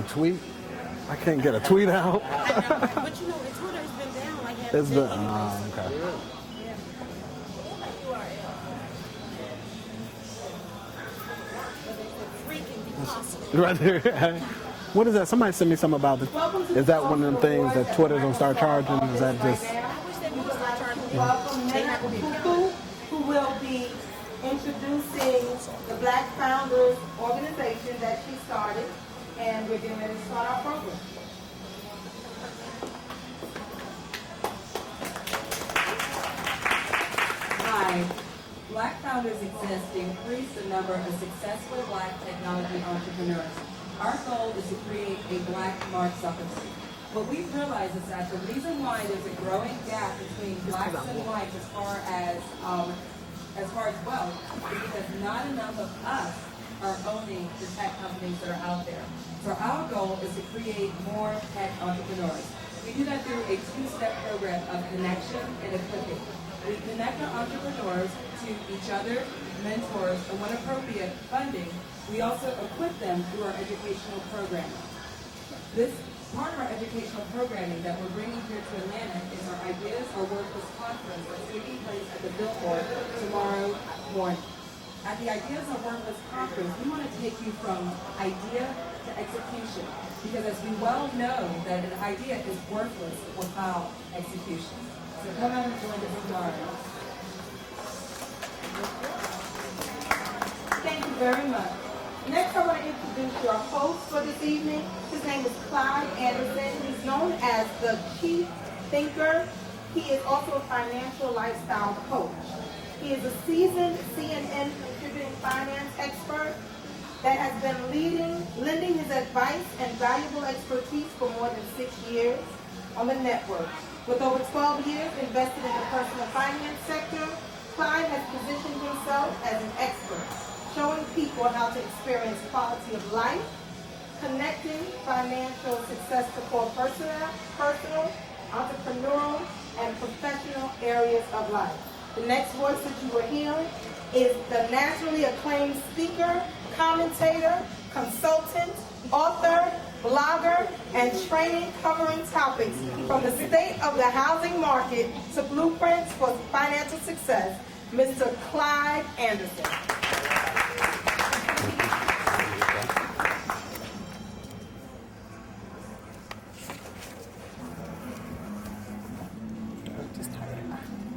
tweet. I can't get a tweet out. I know, but you know, Twitter's been down like half It's the been, day. okay. Yeah. Free can be possible. Right there. What is that? Somebody sent me something about this. Is that one of them things that Twitter's gonna start charging? Is that just? I wish they would start charging. Welcome Nana Kuku, who will be introducing the Black Founders organization that she started, and we're getting ready to start our program. Hi. Black Founders exist to increase the number of successful Black technology entrepreneurs. Our goal is to create a Black Mark Zuckerberg. What we've realized is that the reason why there's a growing gap between Blacks and whites as far as wealth is because not enough of us are owning the tech companies that are out there. So our goal is to create more tech entrepreneurs. We do that through a two-step program of connection and equipping. We connect our entrepreneurs to each other, mentors, and when appropriate, funding. We also equip them through our educational program. This part of our educational programming that we're bringing here to Atlanta is our Ideas Are Worthless conference that's taking place at the Billboard tomorrow morning. At the Ideas Are Worthless conference, we want to take you from idea to execution, because as we well know that an idea is worthless without execution. So come out and join us tomorrow. Thank you very much. Next, I want to introduce your host for this evening. His name is Clyde Anderson. He's known as the Chief Thinker. He is also a financial lifestyle coach. He is a seasoned CNN contributing finance expert that has been lending his advice and valuable expertise for more than 6 years on the network. With over 12 years invested in the personal finance sector, Clyde has positioned himself as an expert, showing people how to experience quality of life, connecting financial success to core personal, entrepreneurial, and professional areas of life. The next voice that you will hear is the nationally acclaimed speaker, commentator, consultant, author, blogger, and training covering topics from the state of the housing market to blueprints for financial success, Mr. Clyde Anderson.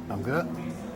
I'm good.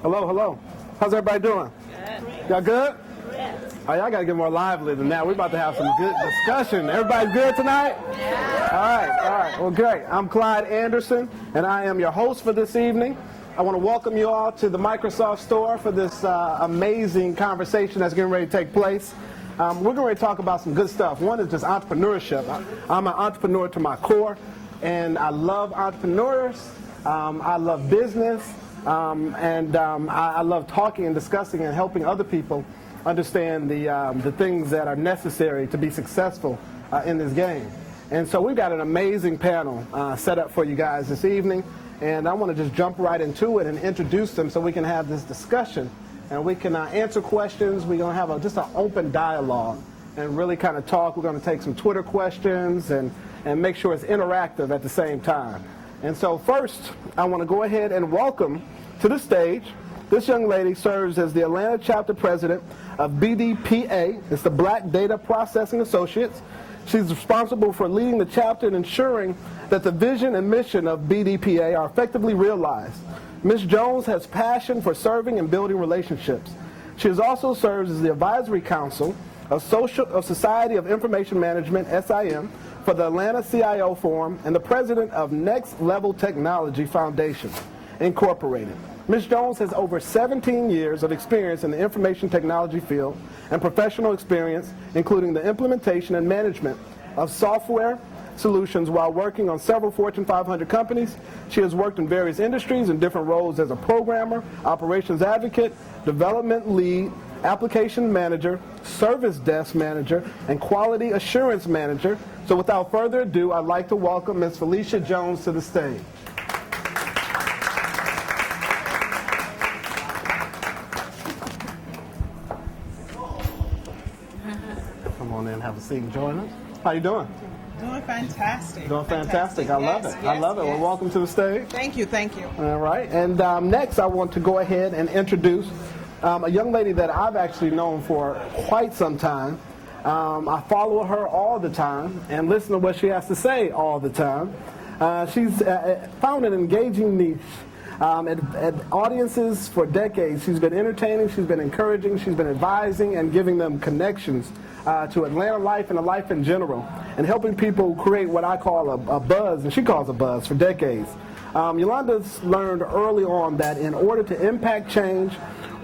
Hello. How's everybody doing? Good. Y'all good? Yes. Oh, y'all gotta get more lively than that. We're about to have some good discussion. Everybody's good tonight? Yeah. All right. Well, great. I'm Clyde Anderson, and I am your host for this evening. I want to welcome you all to the Microsoft store for this amazing conversation that's getting ready to take place. We're going to talk about some good stuff. One is just entrepreneurship. I'm an entrepreneur to my core, and I love entrepreneurs. I love business. I love talking and discussing and helping other people understand the things that are necessary to be successful in this game. And so we've got an amazing panel set up for you guys this evening, and I want to just jump right into it and introduce them so we can have this discussion and we can answer questions. We're going to have just an open dialogue and really kind of talk. We're going to take some Twitter questions and make sure it's interactive at the same time. And so first, I want to go ahead and welcome to the stage. This young lady serves as the Atlanta chapter president of BDPA. It's the Black Data Processing Associates. She's responsible for leading the chapter and ensuring that the vision and mission of BDPA are effectively realized. Ms. Jones has passion for serving and building relationships. She also serves as the advisory council of Society of Information Management, SIM, for the Atlanta CIO Forum, and the president of Next Level Technology Foundation, Incorporated. Ms. Jones has over 17 years of experience in the information technology field and professional experience, including the implementation and management of software solutions while working on several Fortune 500 companies. She has worked in various industries in different roles as a programmer, operations advocate, development lead, application manager, service desk manager, and quality assurance manager. So without further ado, I'd like to welcome Ms. Felicia Jones to the stage. Come on in, have a seat and join us. How you doing? Doing fantastic. Doing fantastic. I love it. I love it. Well, welcome to the stage. Thank you. Thank you. All right. And next, I want to go ahead and introduce a young lady that I've actually known for quite some time. I follow her all the time and listen to what she has to say all the time. She's found an engaging niche at audiences for decades. She's been entertaining, she's been encouraging, she's been advising and giving them connections to Atlanta life and a life in general, and helping people create what I call a buzz, and she calls a buzz, for decades. Yalanda's learned early on that in order to impact change,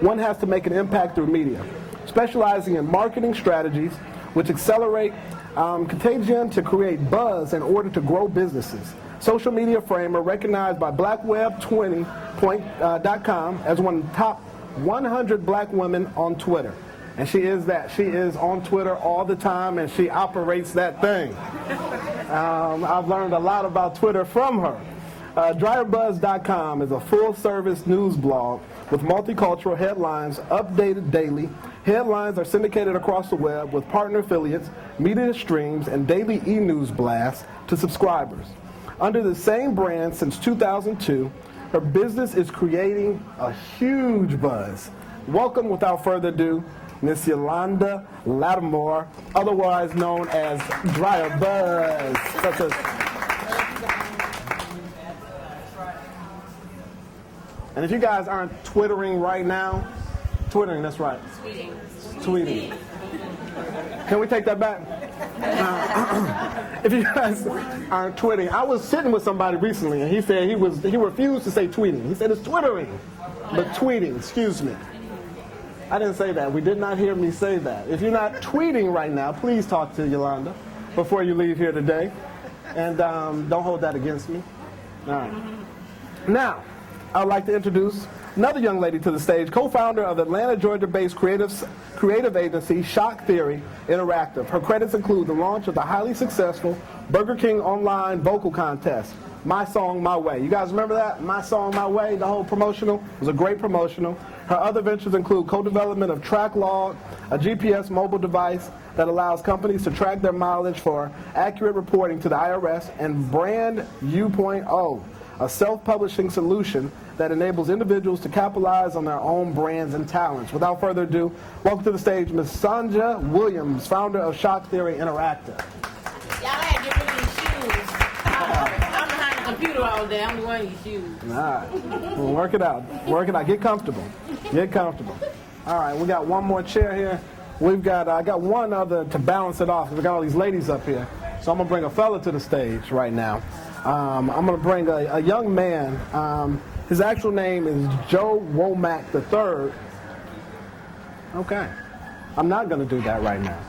one has to make an impact through media, specializing in marketing strategies which accelerate contagion to create buzz in order to grow businesses. Social media framer recognized by blackweb20.com as one of the top 100 black women on Twitter. And she is that. She is on Twitter all the time, and she operates that thing. I've learned a lot about Twitter from her. DryerBuzz.com is a full-service news blog with multicultural headlines updated daily. Headlines are syndicated across the web with partner affiliates, media streams, and daily e-news blasts to subscribers. Under the same brand since 2002, her business is creating a huge buzz. Welcome, without further ado, Miss Yalanda Lattimore, otherwise known as Dryer Buzz. And if you guys aren't twittering right now, twittering, that's right. Tweeting. Can we take that back? If you guys aren't tweeting, I was sitting with somebody recently, and he said he refused to say tweeting. He said it's twittering, but tweeting. Excuse me. I didn't say that. We did not hear me say that. If you're not tweeting right now, please talk to Yalanda before you leave here today, and don't hold that against me. All right. Now, I would like to introduce another young lady to the stage, co-founder of Atlanta, Georgia-based creative agency ShockTheory Interactive. Her credits include the launch of the highly successful Burger King online vocal contest, My Song, My Way. You guys remember that? My Song, My Way, the whole promotional? It was a great promotional. Her other ventures include co-development of TrackLog, a GPS mobile device that allows companies to track their mileage for accurate reporting to the IRS, and Brand U.0, a self-publishing solution that enables individuals to capitalize on their own brands and talents. Without further ado, welcome to the stage Ms. Sonja Williams, founder of ShockTheory Interactive. Y'all had to get rid of these shoes. I'm behind the computer all day. I'm wearing these shoes. All right. Well, work it out. Work it out. Get comfortable. Get comfortable. All right. We got one more chair here. We've got, I got one other to balance it off. We got all these ladies up here. So I'm going to bring a fella to the stage right now. I'm going to bring a young man. His actual name is Joe Womack III. Okay. I'm not going to do that right now.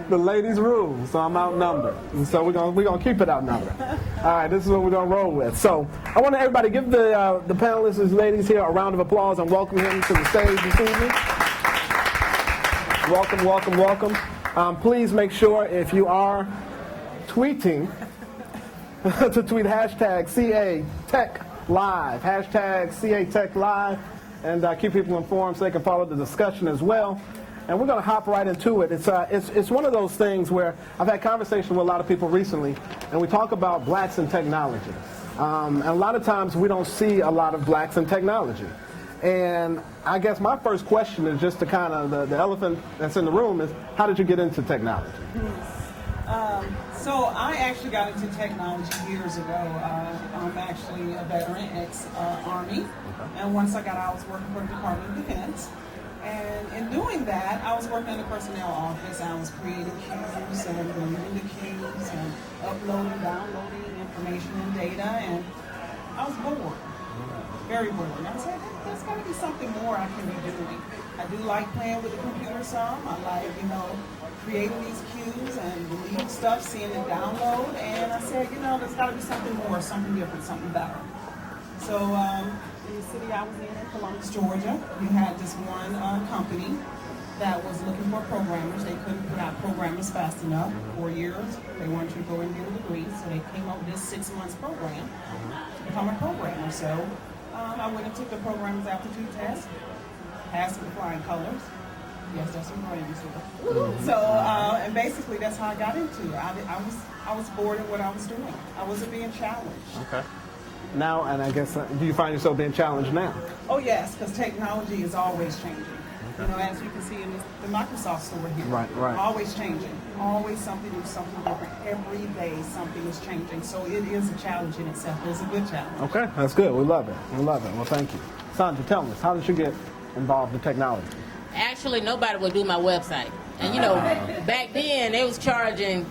The ladies' rule. So I'm outnumbered. And so we're gonna keep it outnumbered. All right, this is what we're going to roll with. So I want everybody give the panelists, these ladies here, a round of applause and welcome him to the stage this evening. Welcome, welcome, welcome. Please make sure, if you are tweeting, to tweet hashtag CATechLive, hashtag CATechLive, and keep people informed so they can follow the discussion as well. And we're going to hop right into it. It's one of those things where I've had conversations with a lot of people recently, and we talk about blacks in technology. And a lot of times we don't see a lot of blacks in technology. And I guess my first question is just to kind of, the elephant that's in the room is, how did you get into technology? So I actually got into technology years ago. I'm actually a veteran ex-Army. And once I got out, I was working for the Department of Defense. And in doing that, I was working in the personnel office. I was creating queues and removing the queues and uploading, downloading information and data. And I was bored, very bored. And I said, there's got to be something more I can be doing. I do like playing with the computer some. I like, creating these queues and deleting stuff, seeing it download. And I said, there's got to be something more, something different, something better. So in the city I was in Columbus, Georgia, we had this one company that was looking for programmers. They couldn't put out programmers fast enough. 4 years, they wanted you to go and get a degree, so they came up with this 6 months program to become a programmer. So I went and took the programmer's aptitude test, passed with flying colors. Yes, that's what Brandy said. So, and basically that's how I got into it. I was bored in what I was doing. I wasn't being challenged. Okay. Now, and I guess, do you find yourself being challenged now? Oh yes, because technology is always changing. You know, as you can see in the Microsoft store here. Right. Always changing. Always something new, something different. Every day something is changing. So it is a challenge in itself. It's a good challenge. Okay, that's good. We love it. Well, thank you. Sonja, tell us, how did you get involved in technology? Actually, nobody would do my website. And you know, back then they was charging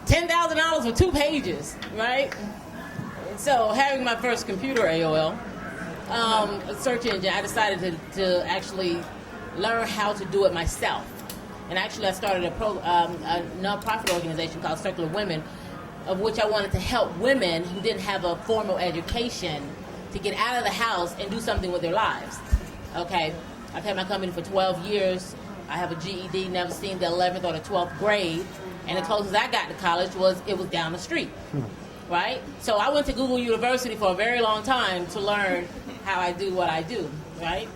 $10,000 for 2 pages, right? So having my first computer, AOL, a search engine, I decided to actually learn how to do it myself. And actually I started a non-profit organization called Circle of Women, of which I wanted to help women who didn't have a formal education to get out of the house and do something with their lives. Okay, I've had my company for 12 years. I have a GED, never seen the 11th or the 12th grade. And the closest I got to college was down the street, right? So I went to Google University for a very long time to learn how I do what I do, right?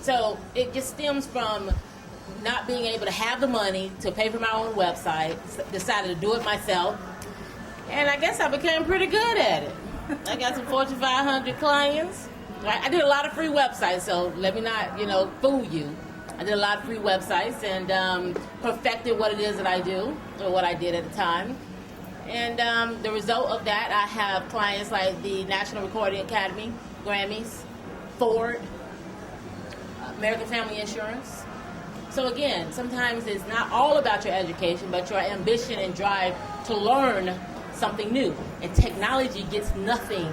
So it just stems from not being able to have the money to pay for my own website, decided to do it myself, and I guess I became pretty good at it. I got some Fortune 500 clients. Right? I did a lot of free websites, so let me not, fool you. I did a lot of free websites and perfected what it is that I do, or what I did at the time. And the result of that, I have clients like the National Recording Academy, Grammys, Ford, American Family Insurance. So again, sometimes it's not all about your education, but your ambition and drive to learn something new. And technology gets nothing,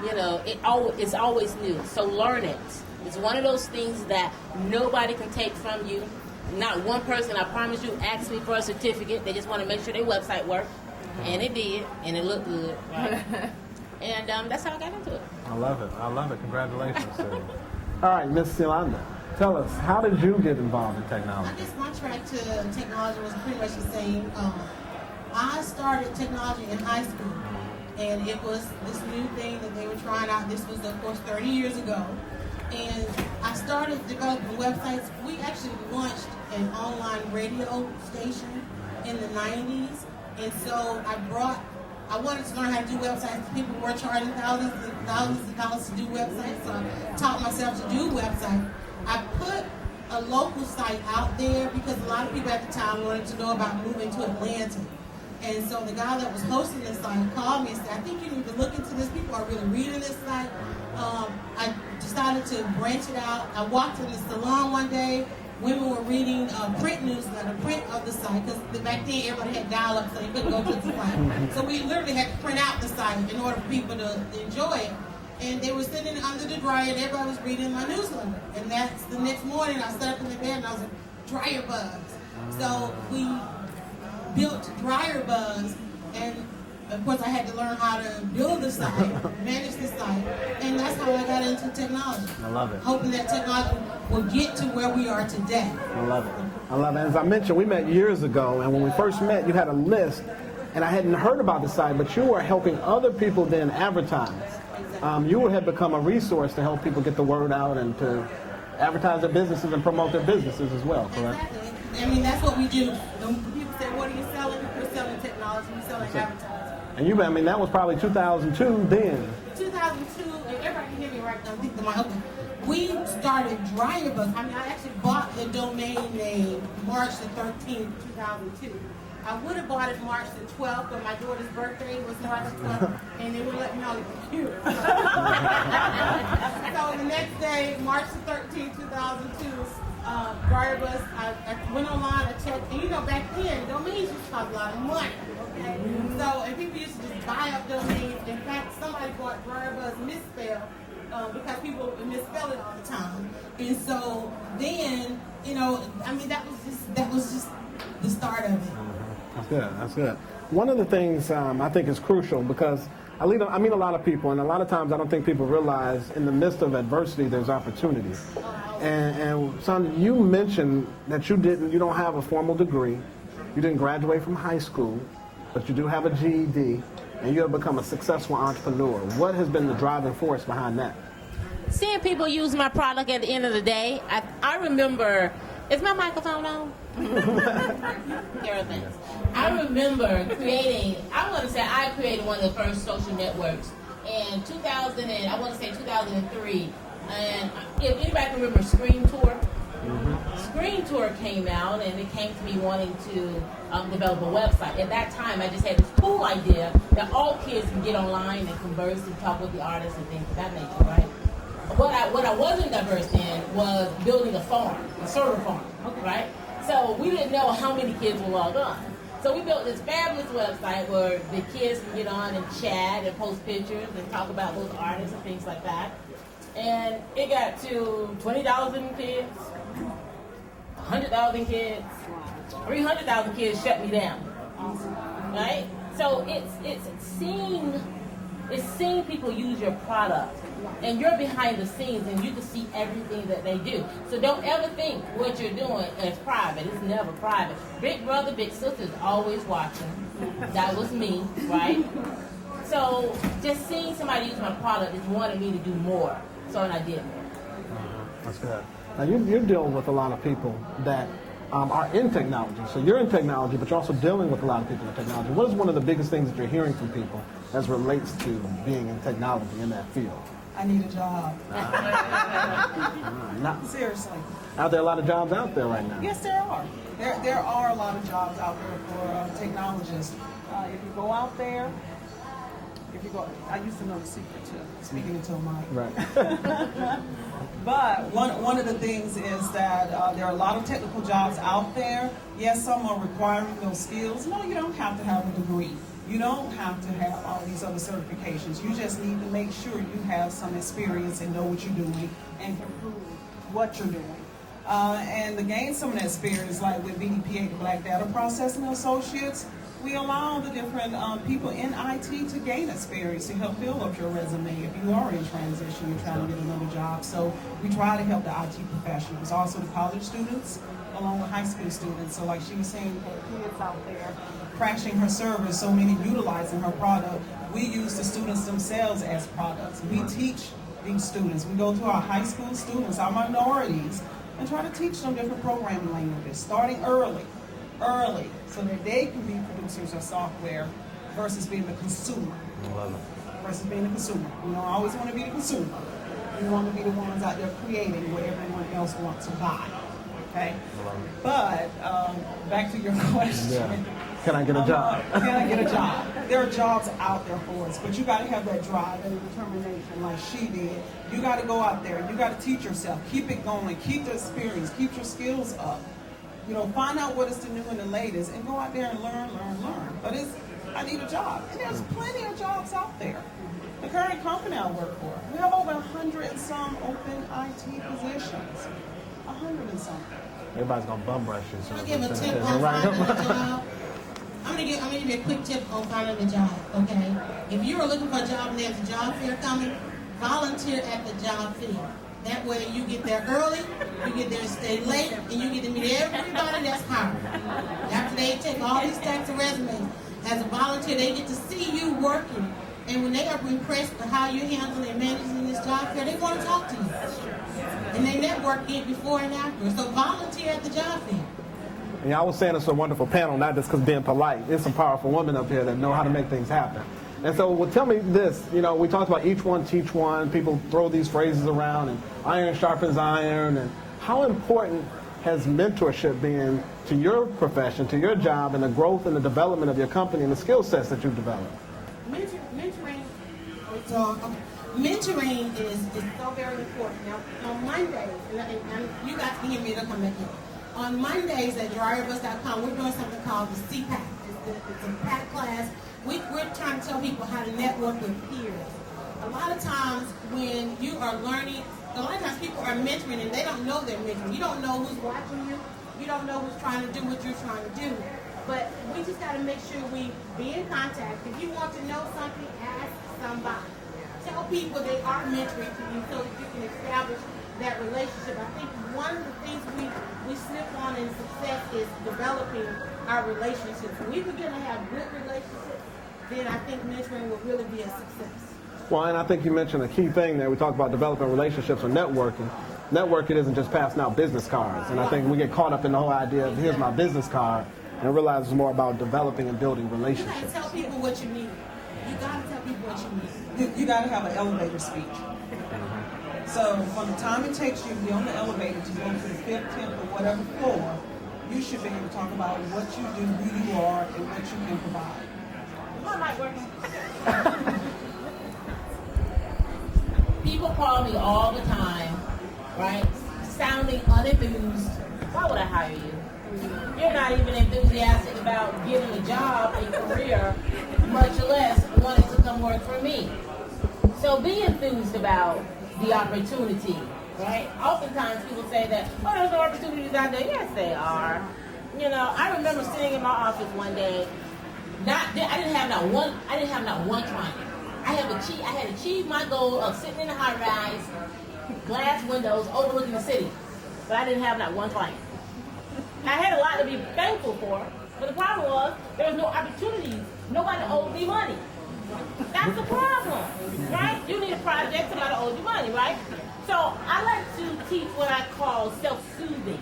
it's always new. So learn it. It's one of those things that nobody can take from you. Not one person, I promise you, asked me for a certificate. They just want to make sure their website worked. And it did, and it looked good. Right? And that's how I got into it. I love it. Congratulations, sir. All right, Miss Yalanda, tell us, how did you get involved in technology? I guess my track to technology was pretty much the same. I started technology in high school, and it was this new thing that they were trying out. This was, of course, 30 years ago. And I started developing websites. We actually launched an online radio station in the 90s. And so I wanted to learn how to do websites. People were charging thousands and thousands of dollars to do websites, so I taught myself to do websites. I put a local site out there because a lot of people at the time wanted to know about moving to Atlanta. And so the guy that was hosting this site called me and said, I think you need to look into this. People are really reading this site. I decided to branch it out. I walked in the salon one day. Women were reading print newsletter, print of the site, because back then everybody had dial-up, so they couldn't go to the site. So we literally had to print out the site in order for people to enjoy it. And they were sitting under the dryer, and everybody was reading my newsletter. And that's the next morning, I sat up in the bed, and I was like, dryer bugs. So we built dryer bugs, and of course I had to learn how to build the site, manage the site, and that's how I got into technology. I love it. Hoping that technology will get to where we are today. I love it. As I mentioned, we met years ago, and when we first met, you had a list, and I hadn't heard about the site, but you were helping other people then advertise. You had become a resource to help people get the word out and to advertise their businesses and promote their businesses as well, correct? Exactly. I mean, that's what we do. When people say, what are you selling? We're selling technology. We're selling advertising. And that was probably 2002 then. 2002, and everybody can hear me right now. I think the mic open. We started dryer bugs. I actually bought the domain name March the 13th, 2002. I would have bought it March the 12th, but my daughter's birthday was March the 12th, and they wouldn't let me on the computer. So the next day, March the 13th, 2002, dryer bugs, I went online, I checked, and back then, domains used to cost a lot of money. Okay? So, and people used to just buy up domains. In fact, somebody bought dryer bugs misspelled because people misspell it all the time. And so then, that was just the start of it. That's good. One of the things I think is crucial, because I meet a lot of people, and a lot of times I don't think people realize in the midst of adversity there's opportunity. And Sonja, you mentioned that you don't have a formal degree, you didn't graduate from high school, but you do have a GED, and you have become a successful entrepreneur. What has been the driving force behind that? Seeing people use my product at the end of the day, I remember Is my microphone on? Carol, thanks. I remember I created one of the first social networks in 2003. And if anybody can remember Screen Tour, Screen Tour came out, and it came to me wanting to develop a website. At that time, I just had this cool idea that all kids can get online and converse and talk with the artists and things of that nature, right? What I wasn't diverse in was building a farm, a server farm, right? So we didn't know how many kids were logged on. So we built this fabulous website where the kids can get on and chat and post pictures and talk about those artists and things like that. And it got to 20,000 kids, 100,000 kids, 300,000 kids shut me down, right? So it's seeing people use your product, and you're behind the scenes, and you can see everything that they do. So don't ever think what you're doing is private. It's never private. Big brother, big sister is always watching. That was me, right? So just seeing somebody use my product is wanting me to do more. So and I did more. That's good. Now you're dealing with a lot of people that are in technology. So you're in technology, but you're also dealing with a lot of people in technology. What is one of the biggest things that you're hearing from people as relates to being in technology in that field? I need a job. Seriously. Are there a lot of jobs out there right now? Yes, there are. There are a lot of jobs out there for technologists. If you go out there, I used to know the secret to speaking into a mic. Right. But one of the things is that there are a lot of technical jobs out there. Yes, some are requiring those skills. No, you don't have to have a degree. You don't have to have all these other certifications. You just need to make sure you have some experience and know what you're doing and can prove what you're doing. And to gain some of that experience, like with BDPA, the Black Data Processing Associates, we allow the different people in IT to gain experience to help build up your resume. If you are in transition, you're trying to get another job. So we try to help the IT professionals, also the college students, along with high school students. So like she was saying, for kids out there crashing her server, so many utilizing her product, we use the students themselves as products. We teach these students. We go to our high school students, our minorities, and try to teach them different programming languages, starting early, so that they can be producers of software versus being the consumer. Versus being the consumer. You don't always want to be the consumer. You want to be the ones out there creating what everyone else wants to buy. Okay? But back to your question. Yeah. Can I get a job? Can I get a job? There are jobs out there for us, but you got to have that drive and determination like she did. You got to go out there. You got to teach yourself. Keep it going. Keep the experience. Keep your skills up. You know, find out what is the new and the latest, and go out there and learn. But I need a job, and there's plenty of jobs out there. The current company I work for, we have over 100 and some open IT positions. 100 and something. Everybody's gonna bum rush you. So I'm gonna give a tip on finding a job. I'm gonna give you a quick tip on finding a job. Okay, if you are looking for a job and there's a job fair coming, volunteer at the job fair. That way you get there early, you get there stay late, and you get to meet everybody that's hired. After they take all these stacks of resumes, as a volunteer, they get to see you working. And when they are impressed with how you're handling and managing this job fair, they want to talk to you. And they network it before and after. So volunteer at the job fair. And I was saying it's a wonderful panel, not just because being polite. There's some powerful women up here that know how to make things happen. And so, well, tell me this, you know, we talked about each one teach one. People throw these phrases around, and iron sharpens iron. And how important has mentorship been to your profession, to your job, and the growth and the development of your company and the skill sets that you've developed? Mentoring is so very important. Now, on Mondays, and you guys can hear me, it'll come back in. On Mondays at dryerbus.com, we're doing something called the CPAC. It's a PAC class. We're trying to tell people how to network with peers. A lot of times when you are learning, a lot of times people are mentoring and they don't know they're mentoring. You don't know who's watching you. You don't know who's trying to do what you're trying to do. But we just got to make sure we be in contact. If you want to know something, ask somebody. Tell people they are mentoring to you so that you can establish that relationship. I think one of the things we slip on in success is developing our relationships. When we begin to have good relationships, then I think mentoring will really be a success. Well, and I think you mentioned a key thing there. We talked about developing relationships or networking. Networking isn't just passing out business cards. And I think we get caught up in the whole idea of here's my business card and realize it's more about developing and building You relationships. gotta tell people what you need. You gotta tell people what you need. You got to have an elevator speech. So from the time it takes you to be on the elevator to go to the 5th, 10th, or whatever floor, you should be able to talk about what you do, who you are, and what you can provide. People call me all the time, right? Sounding unenthused. Why would I hire you? You're not even enthusiastic about getting a job, a career, much less wanting to come work for me. So be enthused about the opportunity, right? Oftentimes people say that, oh, there's no opportunities out there. Yes, they are. You know, I remember sitting in my office one day. I didn't have not one client. I had achieved my goal of sitting in a high rise, glass windows overlooking the city, but I didn't have not one client. I had a lot to be thankful for, but the problem was there was no opportunities. Nobody owed me money. That's the problem, right? You need a project, somebody owes you money, right? So I like to teach what I call self-soothing,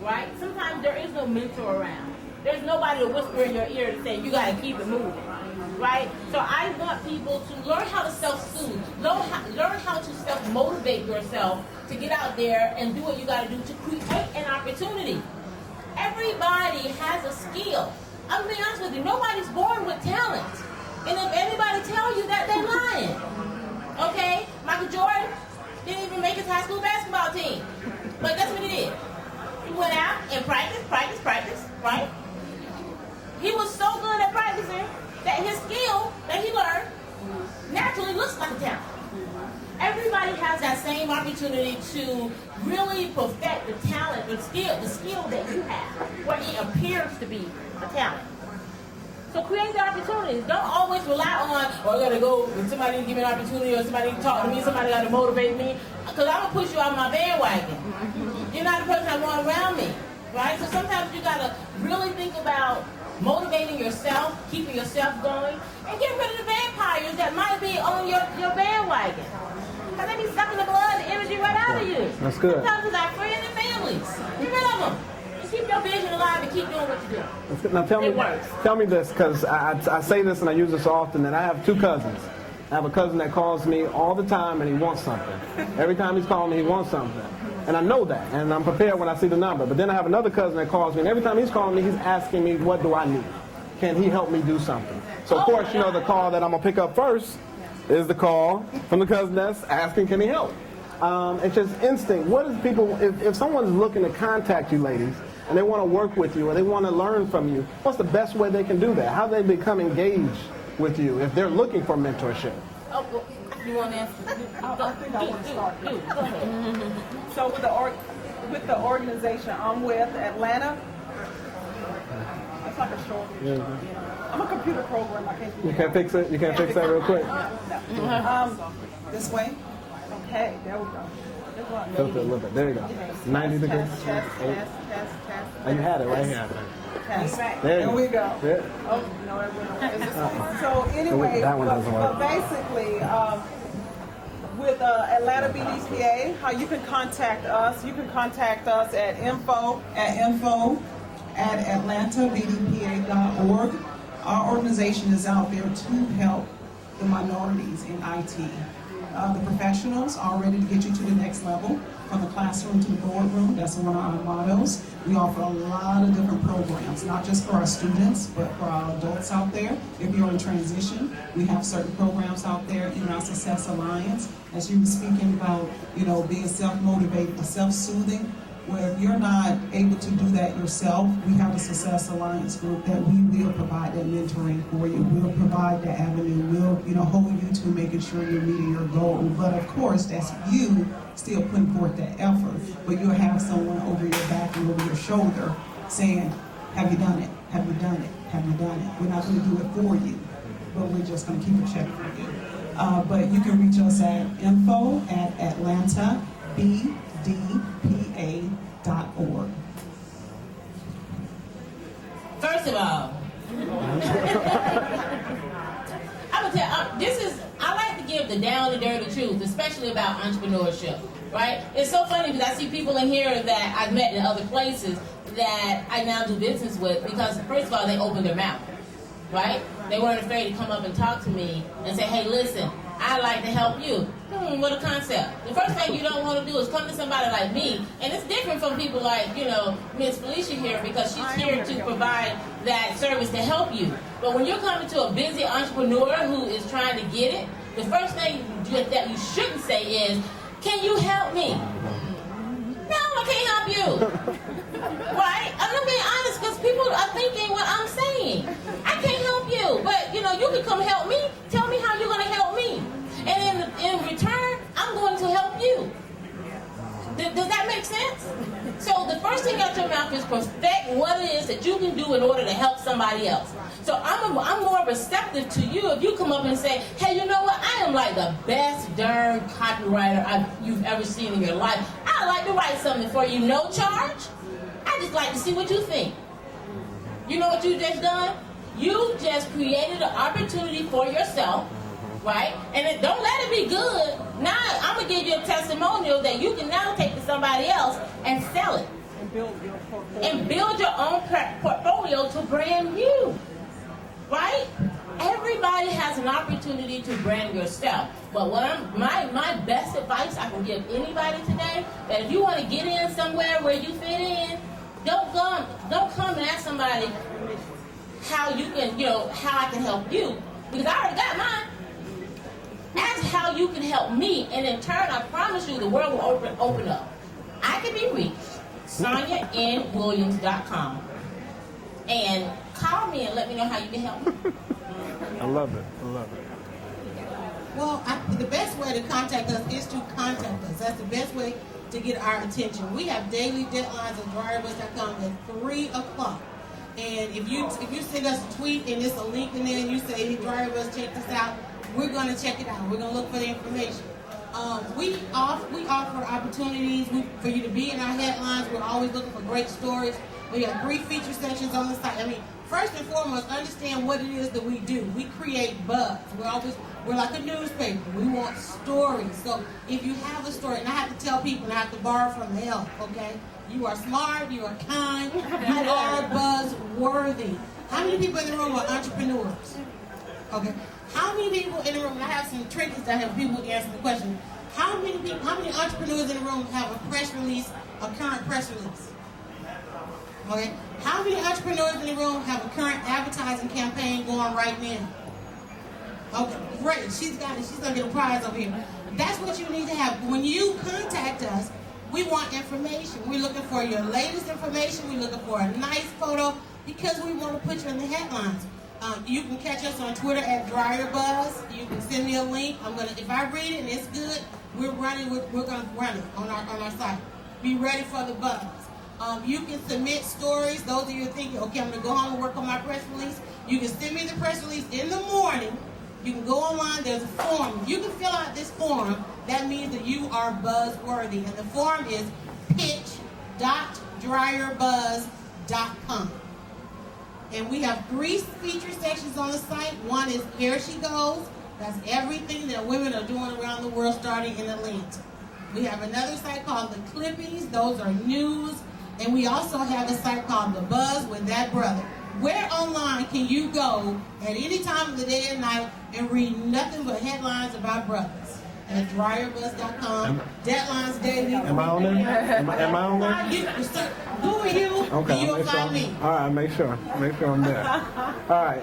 right? Sometimes there is no mentor around. There's nobody to whisper in your ear to say, you got to keep it moving, right? So I want people to learn how to self-soothe, learn how to self-motivate yourself to get out there and do what you got to do to create an opportunity. Everybody has a skill. I'm going to be honest with you, nobody's born with talent. And if anybody tells you that, they're lying. Okay? Michael Jordan didn't even make his high school basketball team. But that's what he did. He went out and practiced, right? He was so good at practicing that his skill that he learned naturally looks like a talent. Everybody has that same opportunity to really perfect the talent, the skill that you have, where it appears to be a talent. So create the opportunities. Don't always rely on, I gotta go, when somebody give me an opportunity or somebody talk to me, somebody gotta motivate me, because I'm gonna push you out my bandwagon. You're not the person I want around me, right? So sometimes you gotta really think about motivating yourself, keeping yourself going, and get rid of the vampires that might be on your bandwagon. Because they be sucking the blood and energy right out of you. That's good. Sometimes it's our friends and families. Get rid of them. Just keep your vision alive and keep doing what you're doing. That's good. Now tell me this, because I say this and I use this often, that I have two cousins. I have a cousin that calls me all the time and he wants something. Every time he's calling me, he wants something. And I know that, and I'm prepared when I see the number. But then I have another cousin that calls me, and every time he's calling me, he's asking me, what do I need? Can he help me do something? So, of course, you know, the call that I'm going to pick up first is the call from the cousin that's asking, can he help? It's just instinct. What is people, if someone's looking to contact you, ladies, and they want to work with you, or they want to learn from you, what's the best way they can do that? How do they become engaged with you if they're looking for mentorship? Oh, well, you want to answer? I think I want to start. Go ahead. So with the organization I'm with, Atlanta, it's like a short. I'm a computer programmer. I can't do You can't fix it? You can't fix that real quick? This way. Okay, there we go. Tilt it a little bit. There you go. 90 degrees. Test. Oh, you had it right here. Test. There There you we go. go. Yeah. Oh, no, it went. Is this one? So anyway, That one doesn't work. but basically, with Atlanta BDPA, how you can contact us. You can contact us at info at atlantabdpa.org. Our organization is out there to help the minorities in IT. The professionals are ready to get you to the next level, from the classroom to the boardroom. That's one of our mottos. We offer a lot of different programs, not just for our students, but for our adults out there. If you're in transition, we have certain programs out there in our Success Alliance. As you were speaking about, you know, being self-motivated, self-soothing, where if you're not able to do that yourself, we have a Success Alliance group that we will provide that mentoring for you. We'll provide that avenue. We'll, you know, hold you to making sure you're meeting your goal. But of course, that's you still putting forth that effort. But you'll have someone over your back and over your shoulder saying, have you done it? Have you done it? Have you done it? We're not going to do it for you, but we're just going to keep a check for you. But you can reach us at info@atlantabdpa.org. First of all, I would tell, I like to give the down and dirty truth, especially about entrepreneurship, right? It's so funny because I see people in here that I've met in other places that I now do business with because, first of all, they opened their mouth, right? They weren't afraid to come up and talk to me and say, hey, listen, I'd like to help you. What a concept. The first thing you don't want to do is come to somebody like me, and it's different from people like, Miss Felicia here, because she's here to provide that service to help you. But when you're coming to a busy entrepreneur who is trying to get it, the first thing that you shouldn't say is, can you help me? No, I can't help you. Right? I'm being honest because people are thinking what I'm saying. I can't help you, but you can come help me. Tell me how you're going to help me, and in return, I'm going to help you. Does that make sense? So the first thing out your mouth is perfect what it is that you can do in order to help somebody else. So I'm more receptive to you if you come up and say, hey, you know what? I am like the best darn copywriter you've ever seen in your life. I'd like to write something for you, no charge. I just like to see what you think. You know what you just done? You just created an opportunity for yourself, right? And don't let it be good. Now I'm going to give you a testimonial that you can now take to somebody else and sell it. And build your own portfolio to brand you, right? Everybody has an opportunity to brand yourself. But my best advice I can give anybody today, that if you want to get in somewhere where you fit in, don't come and ask somebody how you can, how I can help you, because I already got mine. Ask how you can help me, and in turn, I promise you, the world will open up. I can be reached, SonjaNWilliams.com, and call me and let me know how you can help me. I love it. Well, the best way to contact us is to contact us. That's the best way to get our attention. We have daily deadlines at dryerbuzz.com at 3 o'clock. And if you send us a tweet and there's a link in there and you say, hey, DryerBuzz, check this out, we're going to check it out. We're going to look for the information. We offer opportunities for you to be in our headlines. We're always looking for great stories. We have 3 feature sections on the site. First and foremost, understand what it is that we do. We create buzz. We're like a newspaper. We want stories. So if you have a story, and I have to tell people, and I have to borrow from the help, okay? You are smart, you are kind, you are buzz-worthy. How many people in the room are entrepreneurs? Okay. How many people in the room, and I have some trinkets that have people answer the question, how many entrepreneurs in the room have a press release, a current press release? Okay. How many entrepreneurs in the room have a current advertising campaign going right now? Okay, great. She's got it. She's going to get a prize over here. That's what you need to have. When you contact us, we want information. We're looking for your latest information. We're looking for a nice photo because we want to put you in the headlines. You can catch us on Twitter at DryerBuzz. You can send me a link. If I read it and it's good, we're going to run it on our site. Be ready for the buzz. You can submit stories. Those of you thinking, okay, I'm going to go home and work on my press release. You can send me the press release in the morning. You can go online. There's a form. If you can fill out this form, that means that you are buzzworthy. And the form is pitch.dryerbuzz.com. And we have 3 feature sections on the site. One is Here She Goes. That's everything that women are doing around the world, starting in Atlanta. We have another site called The Clippies. Those are news. And we also have a site called The Buzz with That Brother. Where online can you go at any time of the day and night and read nothing but headlines about brothers? At dryerbuzz.com. Deadlines daily. Am I on there? Am I on there? Who are you? Okay, And you'll find me. All right, make sure I'm there. All right.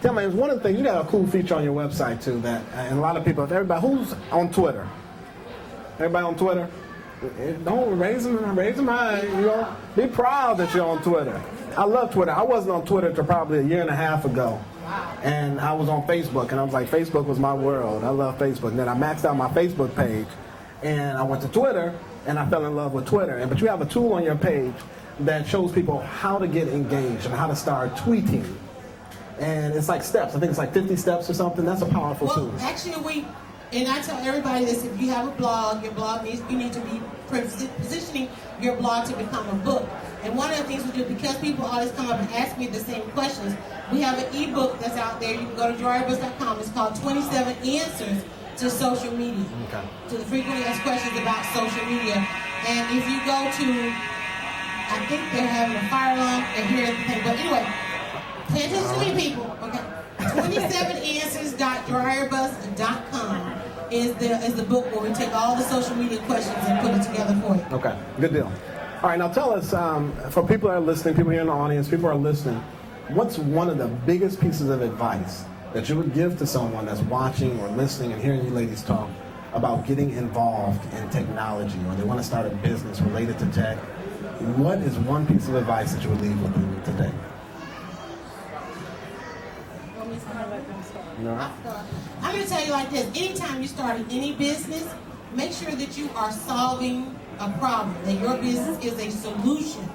Tell me, it's one of the things, you got a cool feature on your website too, that, and a lot of people, everybody, who's on Twitter? Everybody on Twitter? Don't raise them high. Be proud that you're on Twitter. I love Twitter. I wasn't on Twitter until probably a year and a half ago. And I was on Facebook, and I was like, Facebook was my world. I love Facebook. And then I maxed out my Facebook page, and I went to Twitter, and I fell in love with Twitter. But you have a tool on your page that shows people how to get engaged and how to start tweeting. And it's like steps. I think it's like 50 steps or something. That's a powerful tool. Actually, and I tell everybody this, if you have a blog, your blog you need to be positioning your blog to become a book. And one of the things we do, because people always come up and ask me the same questions, we have an ebook that's out there. You can go to dryerbuzz.com. It's called 27 Answers to social media. Okay. To the frequently asked questions about social media. And if you go to, I think they're having a fire alarm and hear everything. But anyway, pay attention to me, people. Okay. 27answers.dryerbuzz.com is the book where we take all the social media questions and put it together for you. Okay, good deal. All right, now tell us, for people that are listening, people here in the audience, people who are listening, what's one of the biggest pieces of advice that you would give to someone that's watching or listening and hearing you ladies talk about getting involved in technology, or they want to start a business related to tech? What is one piece of advice that you would leave with them today? No. I'm going to tell you like this. Anytime you start any business, make sure that you are solving a problem, that your business is a solution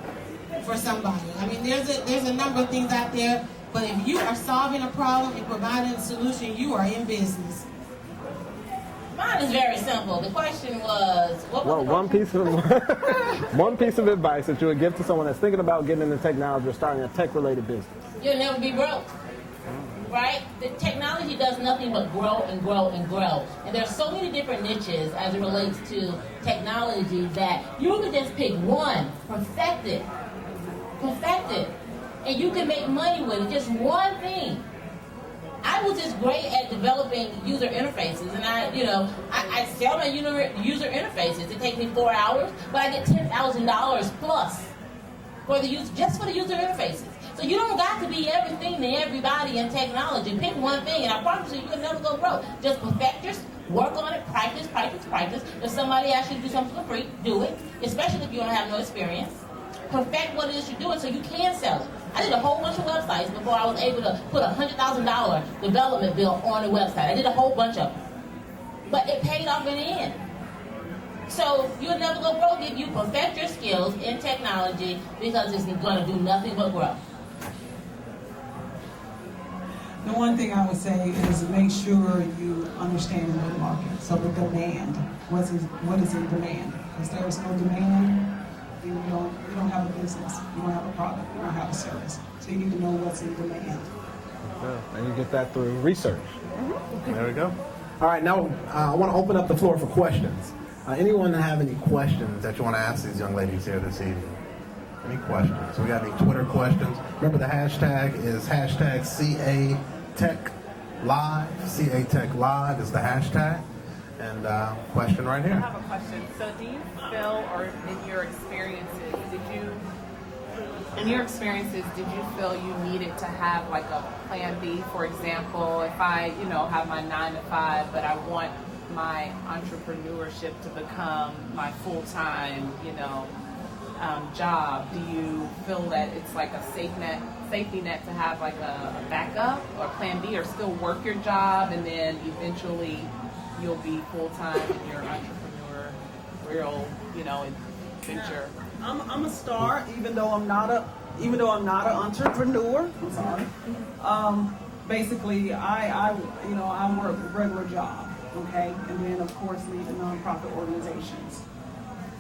for somebody. I mean, there's a number of things out there, but if you are solving a problem and providing a solution, you are in business. Mine is very simple. The question was, what was one piece of advice that you would give to someone that's thinking about getting into technology or starting a tech-related business? You'll never be broke. Right? The technology does nothing but grow and grow and grow. And there's so many different niches as it relates to technology that you can just pick one, perfect it, and you can make money with it. Just one thing. I was just great at developing user interfaces, and I sell my user interfaces. It takes me 4 hours, but I get $10,000 plus for the user interfaces. So you don't got to be everything to everybody in technology. Pick one thing, and I promise you, you'll never go broke. Just perfect your, work on it, practice. If somebody asks you to do something for free, do it, especially if you don't have no experience. Perfect what it is you're doing so you can sell it. I did a whole bunch of websites before I was able to put a $100,000 development bill on a website. I did a whole bunch of them. But it paid off in the end. So you'll never go broke if you perfect your skills in technology, because it's going to do nothing but grow. The one thing I would say is make sure you understand the market. So the demand, what is in demand? Because there's no demand, you don't have a business, you don't have a product, you don't have a service. So you need to know what's in demand. And you get that through research. Mm-hmm. There we go. All right, now I want to open up the floor for questions. Anyone have any questions that you want to ask these young ladies here this evening? Any questions? So we got any Twitter questions? Remember the hashtag is #CATechLive. CATechLive is the hashtag. And question right here. I have a question. So do you feel, or in your experiences, did you feel you needed to have like a plan B? For example, if I, have my 9 to 5, but I want my entrepreneurship to become my full-time, job, do you feel that it's like a safety net to have like a backup or plan B, or still work your job and then eventually you'll be full-time in your entrepreneurial, adventure? I'm a star, even though I'm not an entrepreneur. I'm sorry. Basically, I work a regular job, okay, and then of course lead the nonprofit organizations.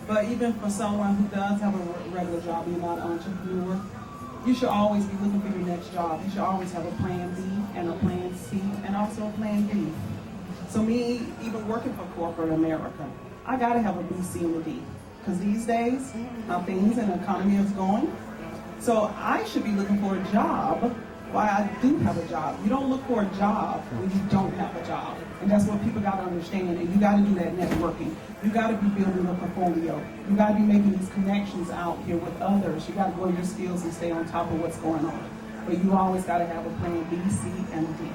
But even for someone who does have a regular job, you're not an entrepreneur, you should always be looking for your next job. You should always have a plan B and a plan C and also a plan D. So me, even working for corporate America, I gotta have a B, C, and a D. Because these days, how things and the economy is going. So I should be looking for a job while I do have a job. You don't look for a job when you don't have a job. And that's what people gotta understand. And you gotta do that networking. You gotta be building a portfolio. You gotta be making these connections out here with others. You gotta grow your skills and stay on top of what's going on. But you always gotta have a plan B, C, and D.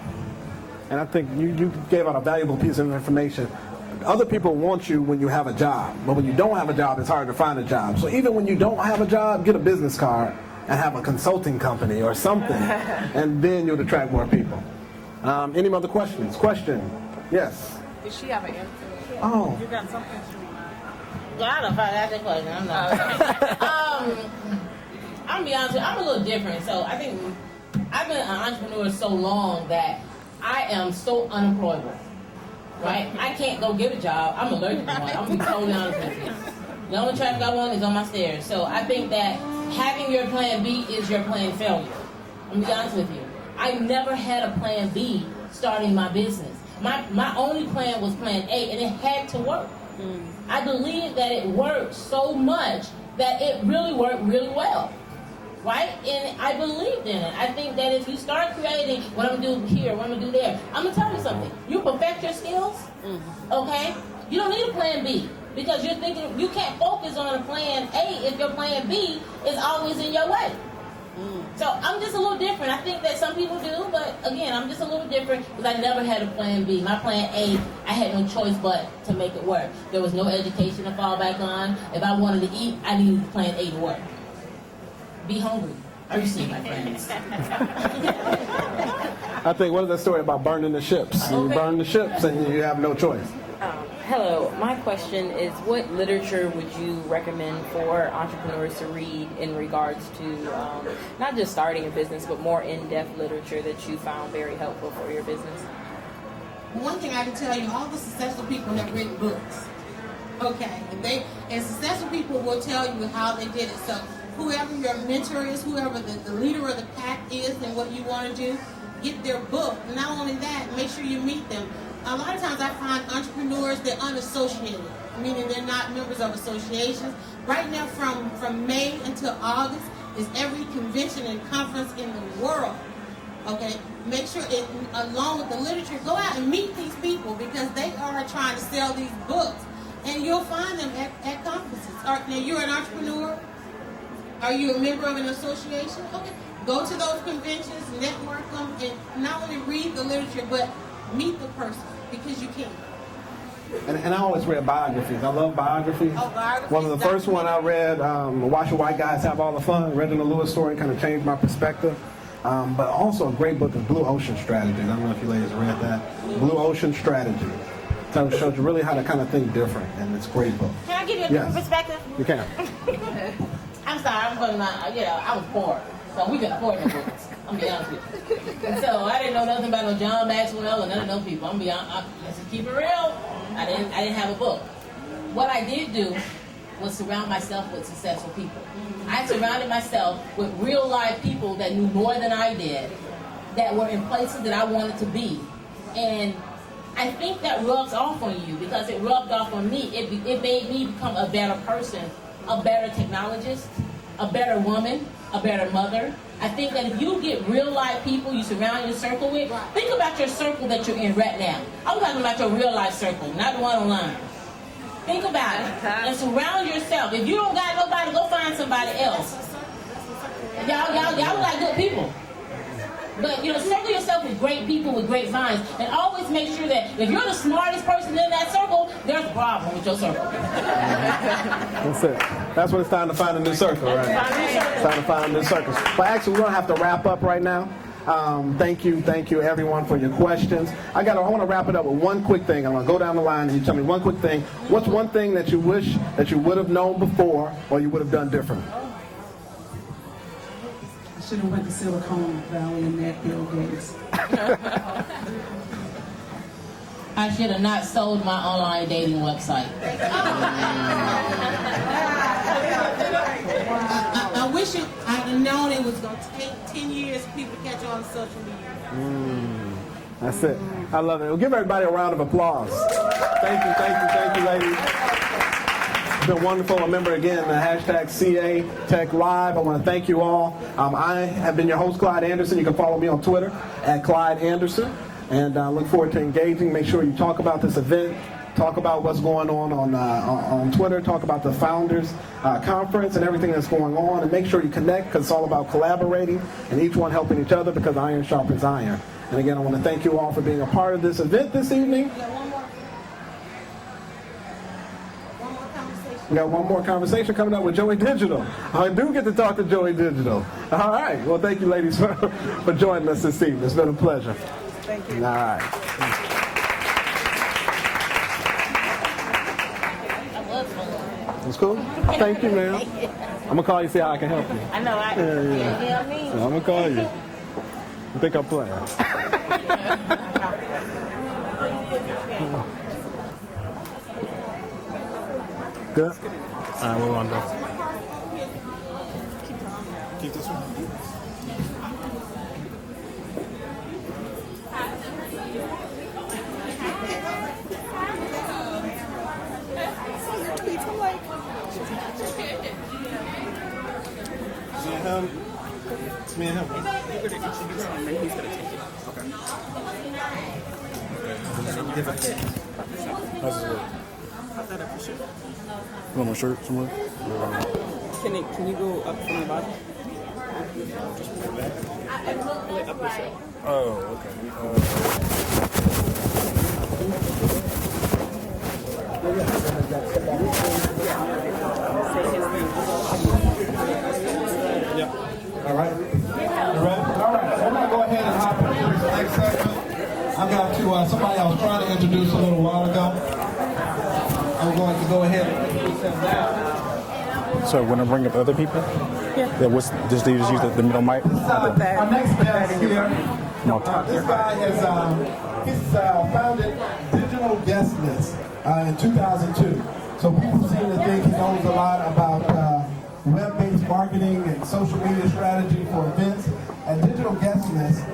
And I think you gave out a valuable piece of information. Other people want you when you have a job, but when you don't have a job, it's hard to find a job. So even when you don't have a job, get a business card and have a consulting company or something, and then you'll attract more people. Any other questions? Question? Yes. Did she have an answer? Oh. You got something to I don't know if I got that question. I'm not. I'm gonna be honest with you, I'm a little different. So I think I've been an entrepreneur so long that I am so unemployable. Right? I can't go get a job. I'm allergic to one. I'm gonna be totally honest with you. The only traffic I want is on my stairs. So I think that having your plan B is your plan failure. I'm gonna be honest with you. I never had a plan B starting my business. My only plan was plan A, and it had to work. I believe that it worked so much that it really worked really well. Right? And I believed in it. I think that if you start creating what I'm going to do here, what I'm going to do there, I'm going to tell you something. You perfect your skills, okay? You don't need a plan B because you're thinking you can't focus on a plan A if your plan B is always in your way. So I'm just a little different. I think that some people do, but again, I'm just a little different because I never had a plan B. My plan A, I had no choice but to make it work. There was no education to fall back on. If I wanted to eat, I needed plan A to work. Be hungry. Thirsty, my friends. I think, what is that story about burning the ships? You burn the ships and you have no choice. Hello, my question is, what literature would you recommend for entrepreneurs to read in regards to not just starting a business, but more in-depth literature that you found very helpful for your business? One thing I can tell you, all the successful people have written books. Okay, and successful people will tell you how they did it. So whoever your mentor is, whoever the leader of the pack is and what you want to do, get their book. And not only that, make sure you meet them. A lot of times I find entrepreneurs, they're unassociated, meaning they're not members of associations. Right now from May until August is every convention and conference in the world. Okay, make sure it, along with the literature, go out and meet these people because they are trying to sell these books. And you'll find them at conferences. Now you're an entrepreneur. Are you a member of an association? Okay, go to those conventions, network them, and not only read the literature, but meet the person because you can. And I always read biographies. I love biographies. Oh, biographies. One of the first one I read, Watch White Guys Have All the Fun. Read in the Lewis story, kind of changed my perspective. But also a great book is Blue Ocean Strategies. I don't know if you ladies read that. Blue Ocean Strategy. It shows you really how to kind of think different, and it's a great book. Can I give you a different perspective? You can. I'm sorry, I'm going to, I was poor, so we could afford no books. I'm going to be honest with you. And so I didn't know nothing about no John Maxwell or none of those people. I'm going to be honest, let's just keep it real. I didn't have a book. What I did do was surround myself with successful people. I surrounded myself with real life people that knew more than I did, that were in places that I wanted to be. And I think that rubs off on you because it rubbed off on me. It made me become a better person, a better technologist, a better woman, a better mother. I think that if you get real life people you surround your circle with, think about your circle that you're in right now. I'm talking about your real life circle, not the one online. Think about it and surround yourself. If you don't got nobody, go find somebody else. Y'all like good people. But, circle yourself with great people with great minds. And always make sure that if you're the smartest person in that circle, there's a problem with your circle. That's it. That's when it's time to find a new circle, right? It's time to find a new circle. But actually, we're going to have to wrap up right now. Thank you everyone for your questions. I want to wrap it up with one quick thing. I'm going to go down the line and you tell me one quick thing. What's one thing that you wish that you would have known before or you would have done differently? I should have went to Silicon Valley and met Bill Gates. I should have not sold my online dating website. I wish I'd have known it was going to take 10 years for people to catch on social media. That's it. I love it. We'll give everybody a round of applause. Thank you, ladies. It's been wonderful. Remember again, the hashtag CA Tech Live. I want to thank you all. I have been your host, Clyde Anderson. You can follow me on Twitter at Clyde Anderson. And I look forward to engaging. Make sure you talk about this event. Talk about what's going on Twitter. Talk about the Founders Conference and everything that's going on. And make sure you connect because it's all about collaborating and each one helping each other because iron sharpens iron. And again, I want to thank you all for being a part of this event this evening. We got one more conversation coming up with Joey Digital. I do get to talk to Joey Digital. All right. Well, thank you, ladies, for joining us this evening. It's been a pleasure. Thank you. All right. That's cool. Thank you, ma'am. I'm going to call you see how I can help you. I know. I'm going to call you. I think I'm playing. Good? All right, we're on though. Keep this one. you're going to introduce him, and he's going to take it. How's this work? How's that up for sure? You want my shirt somewhere? Can you go up from the bottom? Just pull it back. Pull it up your shirt. Oh, okay. Yeah. All right. You ready? All right. So we're going to go ahead and hop into this next segment. I've got to, somebody I was trying to introduce a little while ago. I'm going to go ahead and introduce him now. So when I bring up other people, just use the middle mic. Our next guest here, this guy has he's founded Digital Guest List in 2002. So people seem to think he knows a lot about web-based marketing and social media strategy for events. At Digital Guest List,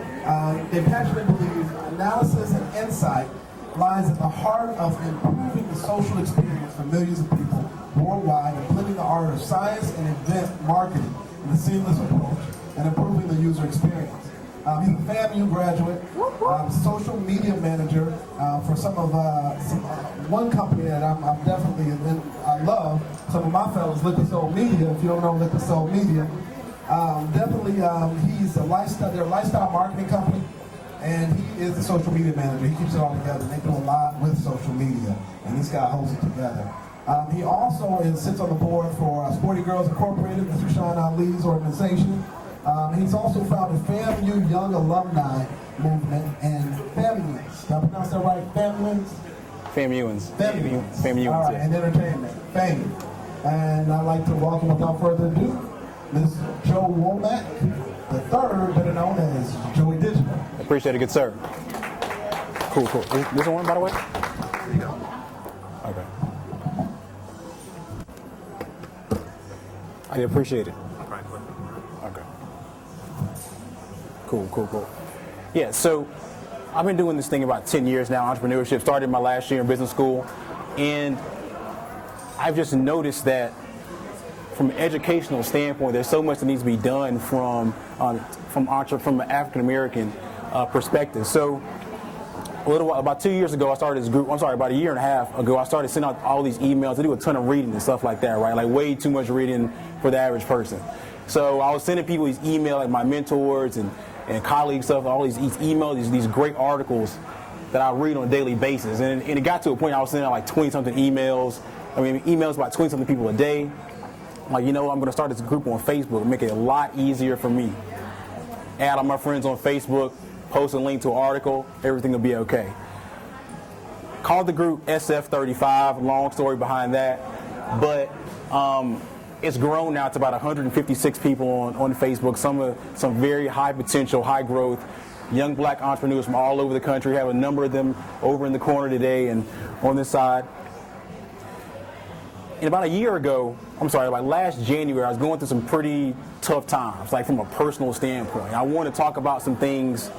they passionately believe analysis and insight lies at the heart of improving the social experience for millions of people worldwide and blending the art of science and event marketing in a seamless approach and improving the user experience. He's a FAMU graduate, social media manager for one company that I'm definitely, I love. Some of my fellows, Liquid Soul Media. If you don't know Liquid Soul Media, he's they're a lifestyle marketing company, and he is the social media manager. He keeps it all together. They do a lot with social media, and this guy holds it together. He also sits on the board for Sporty Girls Incorporated, Mr. Sean Ali's organization. He's also founded FAMU Young Alumni Movement and FAMUins. Did I pronounce that right? FAMUins? FAMUins. All right, and entertainment. FAMU. And I'd like to welcome, without further ado, Ms. Joe Womack, the third, better known as Joey Digital. Appreciate it, good sir. Cool. This one, by the way? There you go. Okay. I appreciate it. Okay. Cool. Yeah, so I've been doing this thing about 10 years now, entrepreneurship. Started my last year in business school, and I've just noticed that from an educational standpoint, there's so much that needs to be done from an African American perspective. So a little while, about 2 years ago, I started this group. About a year and a half ago, I started sending out all these emails. I do a ton of reading and stuff like that, right? Like way too much reading for the average person. So I was sending people these emails, like my mentors and colleagues, stuff, all these emails, these great articles that I read on a daily basis. And it got to a point I was sending out like 20-something emails. Emails about 20-something people a day. Like, I'm going to start this group on Facebook and make it a lot easier for me. Add all my friends on Facebook, post a link to an article, everything will be okay. Called the group SF35, long story behind that. But it's grown now to about 156 people on Facebook, some very high potential, high growth, young black entrepreneurs from all over the country. We have a number of them over in the corner today and on this side. And about a year ago, like last January, I was going through some pretty tough times, like from a personal standpoint. I wanted to talk about some things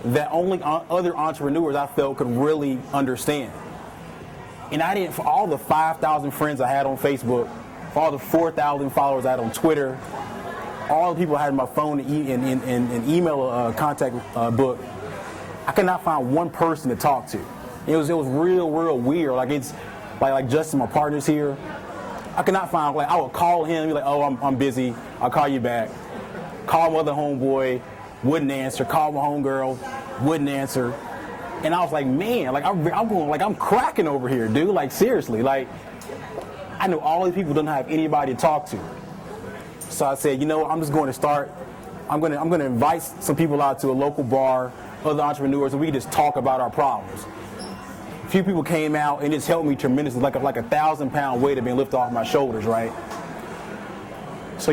that only other entrepreneurs I felt could really understand. And I didn't, for all the 5,000 friends I had on Facebook, for all the 4,000 followers I had on Twitter, all the people I had in my phone and email contact book, I could not find one person to talk to. It was real weird. Like Justin, my partner's here. I could not find, I would call him and be like, oh, I'm busy. I'll call you back. Call my other homeboy, wouldn't answer. Call my homegirl, wouldn't answer. And I was like, man, I'm cracking over here, dude. Like, seriously, I know all these people don't have anybody to talk to. So I said, I'm just going to start. I'm going to invite some people out to a local bar, other entrepreneurs, and we can just talk about our problems. A few people came out, and it's helped me tremendously, like a 1,000-pound weight had been lifted off my shoulders, right? So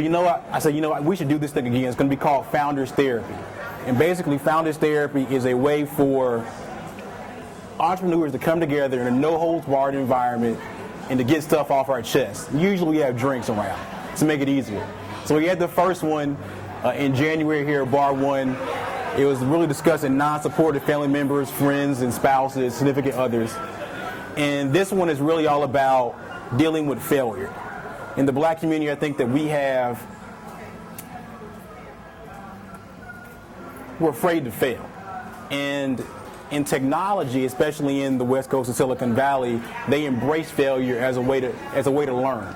I said, we should do this thing again. It's going to be called Founders Therapy. And basically, Founders Therapy is a way for entrepreneurs to come together in a no-holds-barred environment and to get stuff off our chest. Usually we have drinks around to make it easier. So we had the first one in January here at Bar 1. It was really discussing non-supportive family members, friends, and spouses, significant others. And this one is really all about dealing with failure. In the black community, I think that we have we're afraid to fail. And in technology, especially in the West Coast of Silicon Valley, they embrace failure as a way to learn.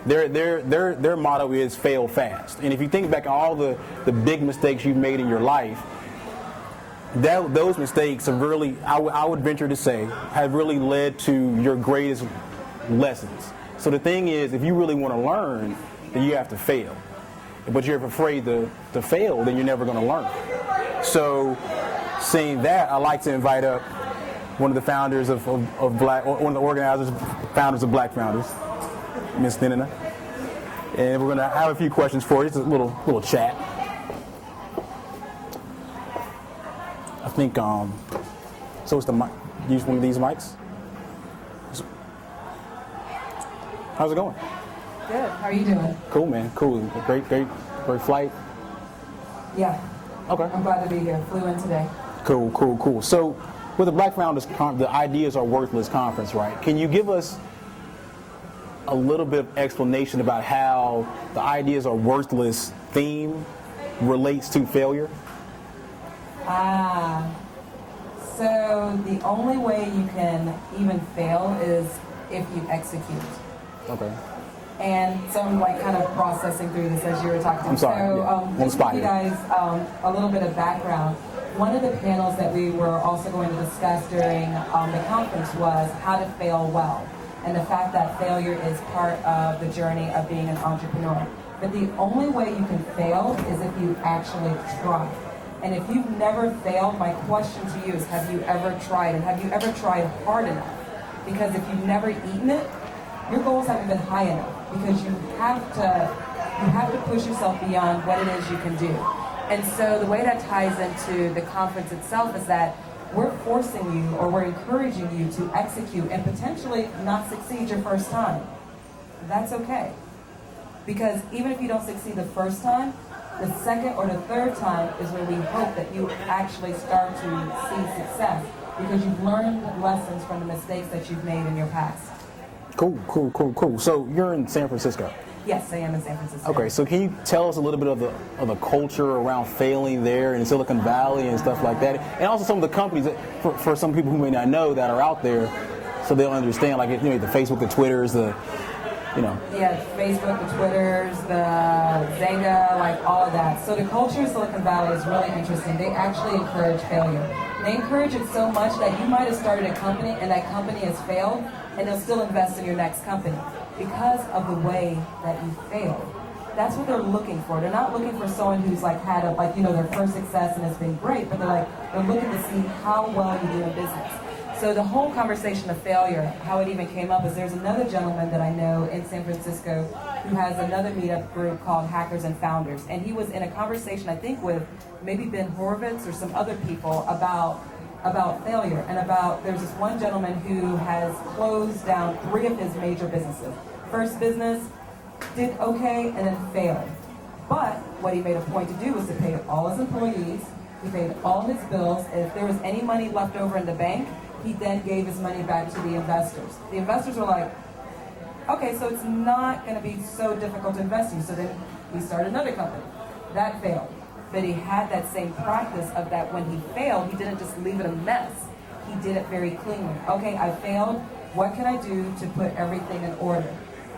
Their motto is fail fast. And if you think back on all the big mistakes you've made in your life, those mistakes have really, I would venture to say, have really led to your greatest lessons. So the thing is, if you really want to learn, then you have to fail. But you're afraid to fail, then you're never going to learn. So saying that, I'd like to invite up one of the founders of Black, or one of the organizers, founders of Black Founders, Ms. Thinina. And we're going to have a few questions for you. It's a little chat. I think, so it's the mic. Use one of these mics. How's it going? Good. How are you doing? Cool, man. Cool. Great flight. Yeah. Okay. I'm glad to be here. Flew in today. Cool. So, with the Black Founders, the Ideas Are Worthless conference, right? Can you give us a little bit of explanation about how the Ideas Are Worthless theme relates to failure? So the only way you can even fail is if you execute. Okay. And so I'm like kind of processing through this as you were talking. I'm sorry. So just to give you guys a little bit of background, one of the panels that we were also going to discuss during the conference was how to fail well, and the fact that failure is part of the journey of being an entrepreneur. But the only way you can fail is if you actually try. And if you've never failed, my question to you is, have you ever tried? And have you ever tried hard enough? Because if you've never eaten it, your goals haven't been high enough, because you have to push yourself beyond what it is you can do. And so the way that ties into the conference itself is that we're forcing you, or we're encouraging you to execute and potentially not succeed your first time. That's okay. Because even if you don't succeed the first time, the second or the third time is where we hope that you actually start to see success, because you've learned lessons from the mistakes that you've made in your past. Cool. So you're in San Francisco? Yes, I am in San Francisco. Okay, so can you tell us a little bit of the culture around failing there in Silicon Valley and stuff like that, and also some of the companies that, for some people who may not know, that are out there, so they'll understand, like, you know, the Facebook, the Twitters, Yeah, Facebook, the Twitters, the Zynga, like all of that. So the culture in Silicon Valley is really interesting. They actually encourage failure. They encourage it so much that you might have started a company and that company has failed, and they'll still invest in your next company because of the way that you failed. That's what they're looking for. They're not looking for someone who's like had their first success and has been great, but they're looking to see how well you do in business. So the whole conversation of failure, how it even came up, is there's another gentleman that I know in San Francisco who has another meetup group called Hackers and Founders. And he was in a conversation, I think, with maybe Ben Horowitz or some other people about failure, and there's this one gentleman who has closed down 3 of his major businesses. First business, did okay, and then failed. But what he made a point to do was to pay all his employees, he paid all his bills, and if there was any money left over in the bank, he then gave his money back to the investors. The investors were like, okay, so it's not going to be so difficult to invest in. So then he started another company. That failed. But he had that same practice of that when he failed, he didn't just leave it a mess. He did it very cleanly. Okay, I failed. What can I do to put everything in order?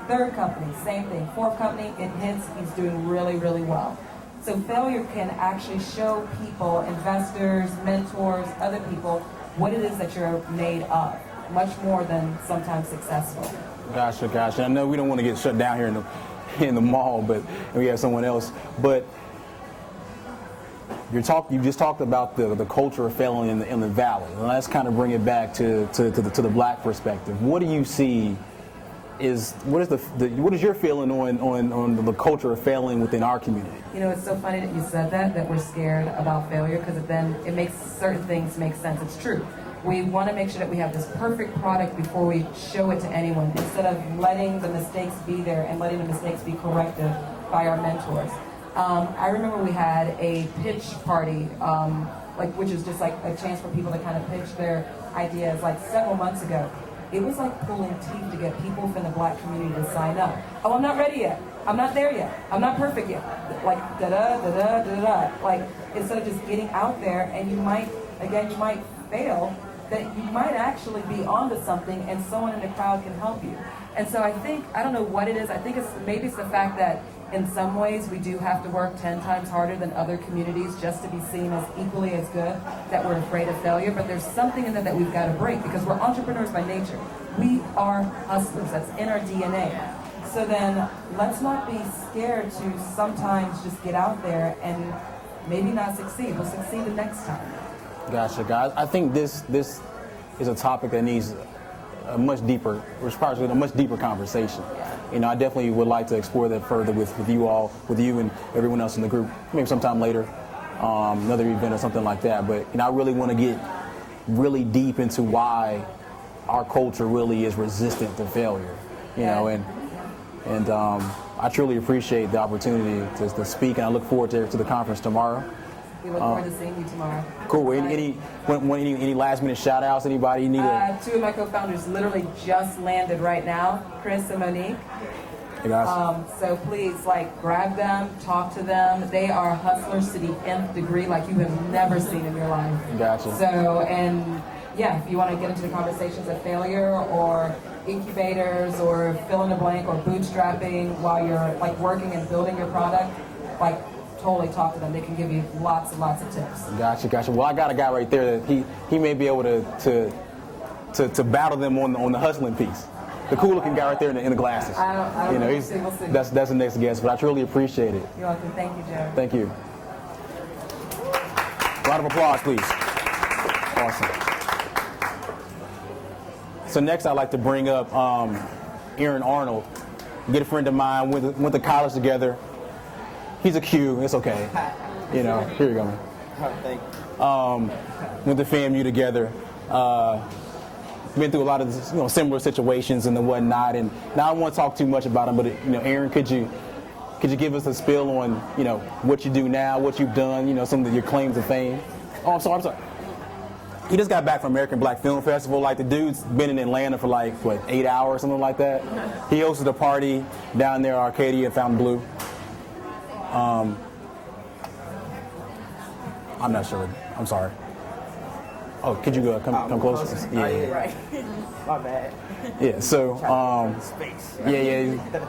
Third company, same thing. Fourth company, it hits, he's doing really, really well. So failure can actually show people, investors, mentors, other people, what it is that you're made of, much more than sometimes successful. Gotcha. I know we don't want to get shut down here in the mall, but we have someone else. But you just talked about the culture of failing in the valley. And let's kind of bring it back to the black perspective. What do you see? What is your feeling on the culture of failing within our community? You know, it's so funny that you said that we're scared about failure, because it makes certain things make sense. It's true. We want to make sure that we have this perfect product before we show it to anyone, instead of letting the mistakes be there and letting the mistakes be corrected by our mentors. I remember we had a pitch party, which is just like a chance for people to kind of pitch their ideas, like several months ago. It was like pulling teeth to get people from the black community to sign up. Oh, I'm not ready yet. I'm not there yet. I'm not perfect yet. Like, da-da. Like, instead of just getting out there, and you might fail, that you might actually be onto something, and someone in the crowd can help you. And so I think, I don't know what it is, I think maybe it's the fact that in some ways we do have to work 10 times harder than other communities just to be seen as equally as good, that we're afraid of failure, but there's something in that we've got to break, because we're entrepreneurs by nature. We are hustlers, that's in our DNA. So then let's not be scared to sometimes just get out there and maybe not succeed. We'll succeed the next time. Gotcha, guys. I think this is a topic that needs a much deeper conversation. You know, I definitely would like to explore that further with you all, with you and everyone else in the group, maybe sometime later, another event or something like that. But I really want to get really deep into why our culture really is resistant to failure. You know, and I truly appreciate the opportunity to speak, and I look forward to the conference tomorrow. We look forward to seeing you tomorrow. Cool. Any last minute shout outs? Anybody you need to? Two of my co-founders literally just landed right now, Chris and Monique. Hey guys. So please, grab them, talk to them. They are hustlers to the nth degree, like you have never seen in your life. Gotcha. So, and yeah, if you want to get into the conversations of failure or incubators or fill in the blank or bootstrapping while you're working and building your product, totally talk to them. They can give you lots and lots of tips. Gotcha. Well, I got a guy right there that he may be able to battle them on the hustling piece. The cool looking guy right there in the glasses. I don't know. That's the next guest, but I truly appreciate it. You're welcome. Thank you, Joe. Thank you. Round of applause, please. Awesome. So next I'd like to bring up Aaron Arnold, a good friend of mine, went to college together. He's a Q, it's okay. You know, here you go, man. Thank you. Went to FAMU together. Been through a lot of similar situations and whatnot. And now I don't want to talk too much about him, but Aaron, could you give us a spill on what you do now, what you've done, some of your claims to fame? Oh, I'm sorry. He just got back from American Black Film Festival. The dude's been in Atlanta for 8 hours, something like that. He hosted a party down there, Arcadia and Fontainebleau. I'm not sure. I'm sorry. Oh, could you come closer? Yeah. Right. My bad. Yeah. So,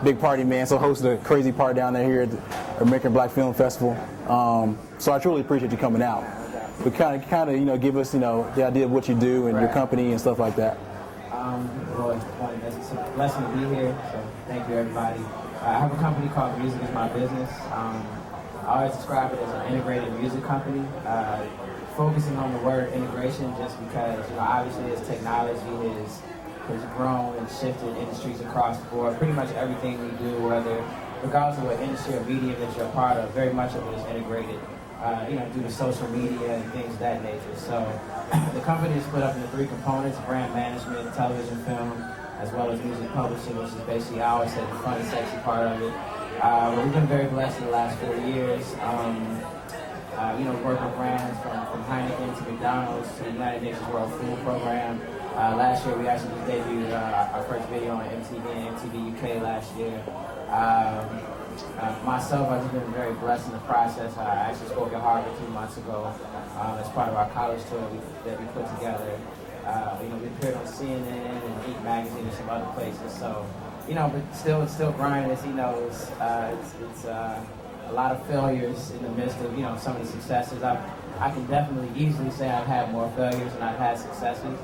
big party, man. So hosted a crazy party down there here at the American Black Film Festival. So I truly appreciate you coming out. But kind of give us the idea of what you do and your company and stuff like that. Well, it's a blessing to be here. So thank you, everybody. I have a company called Music is My Business. I always describe it as an integrated music company, focusing on the word integration just because, obviously as technology has grown and shifted industries across the board, pretty much everything we do, regardless of what industry or medium that you're a part of, very much of it is integrated, due to social media and things of that nature. So the company is split up into three components: brand management, television, film, as well as music publishing, which is basically, I always say, the fun and sexy part of it. But we've been very blessed in the last 4 years. Working with brands from Heineken to McDonald's to the United Nations World Food Program. Last year, we actually just debuted our first video on MTV and MTV UK last year. Myself, I've just been very blessed in the process. I actually spoke at Harvard 2 months ago as part of our college tour that we put together. We appeared on CNN and Inc. magazine and some other places. So, but still grinding. It's a lot of failures in the midst of some of the successes. I can definitely easily say I've had more failures than I've had successes.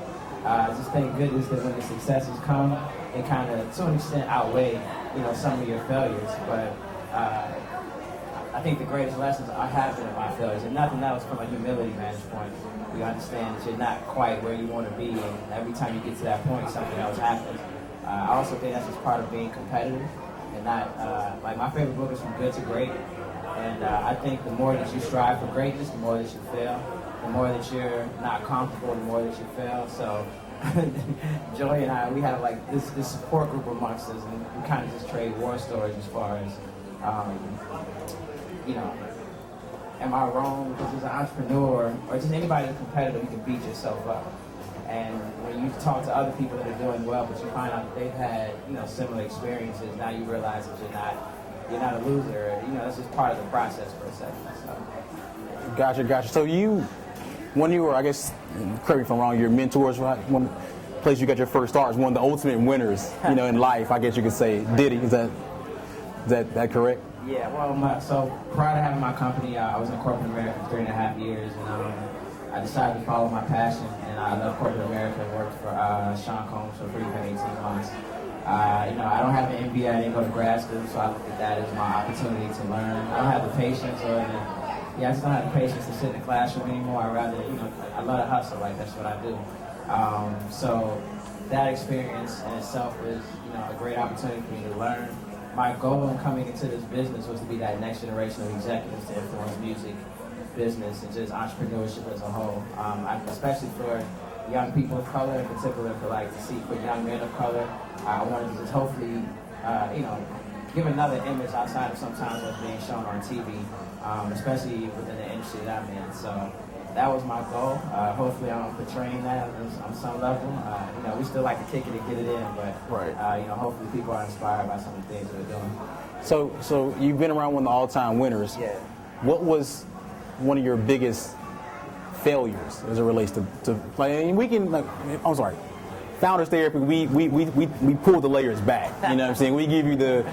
Just thank goodness that when the successes come, they kind of to an extent outweigh some of your failures. But I think the greatest lessons I have been in my failures, and nothing else from a humility vantage point. You understand that you're not quite where you want to be, and every time you get to that point, something else happens. I also think that's just part of being competitive, and not my favorite book is From Good to Great, and I think the more that you strive for greatness, the more that you fail. The more that you're not comfortable, the more that you fail. So Joy and I, we have this support group amongst us, and we kind of just trade war stories as far as am I wrong? Because as an entrepreneur, or just anybody that's competitive, you can beat yourself up. And when you talk to other people that are doing well, but you find out that they've had, similar experiences, now you realize that you're not you're not a loser. You know, that's just part of the process per se. So. Gotcha. So when you were, I guess, correct me if I'm wrong, your mentors, right? One place you got your first start is one of the ultimate winners, in life, I guess you could say. Diddy, is that correct? Yeah, well, so prior to having my company, I was in corporate America for 3.5 years, and I decided to follow my passion, and I left corporate America and worked for Sean Combs for 18 months. I don't have an MBA, I didn't go to grad school, so I looked at that as my opportunity to learn. I don't have the patience I just don't have the patience to sit in the classroom anymore. I rather, I love to hustle, like that's what I do. So that experience in itself was, a great opportunity for me to learn. My goal in coming into this business was to be that next generation of executives to influence music, business, and just entrepreneurship as a whole. Especially for young people of color, in particular for young men of color. I wanted to just hopefully, give another image outside of sometimes what's being shown on TV, especially within the industry that I'm in. So that was my goal. Hopefully I'm portraying that on some level. We still like to kick it and get it in, but hopefully people are inspired by some of the things we're doing. So you've been around one of the all-time winners. Yeah. What was one of your biggest failures as it relates to we can I'm sorry. Founders Therapy, we pull the layers back. You know what I'm saying? We give you the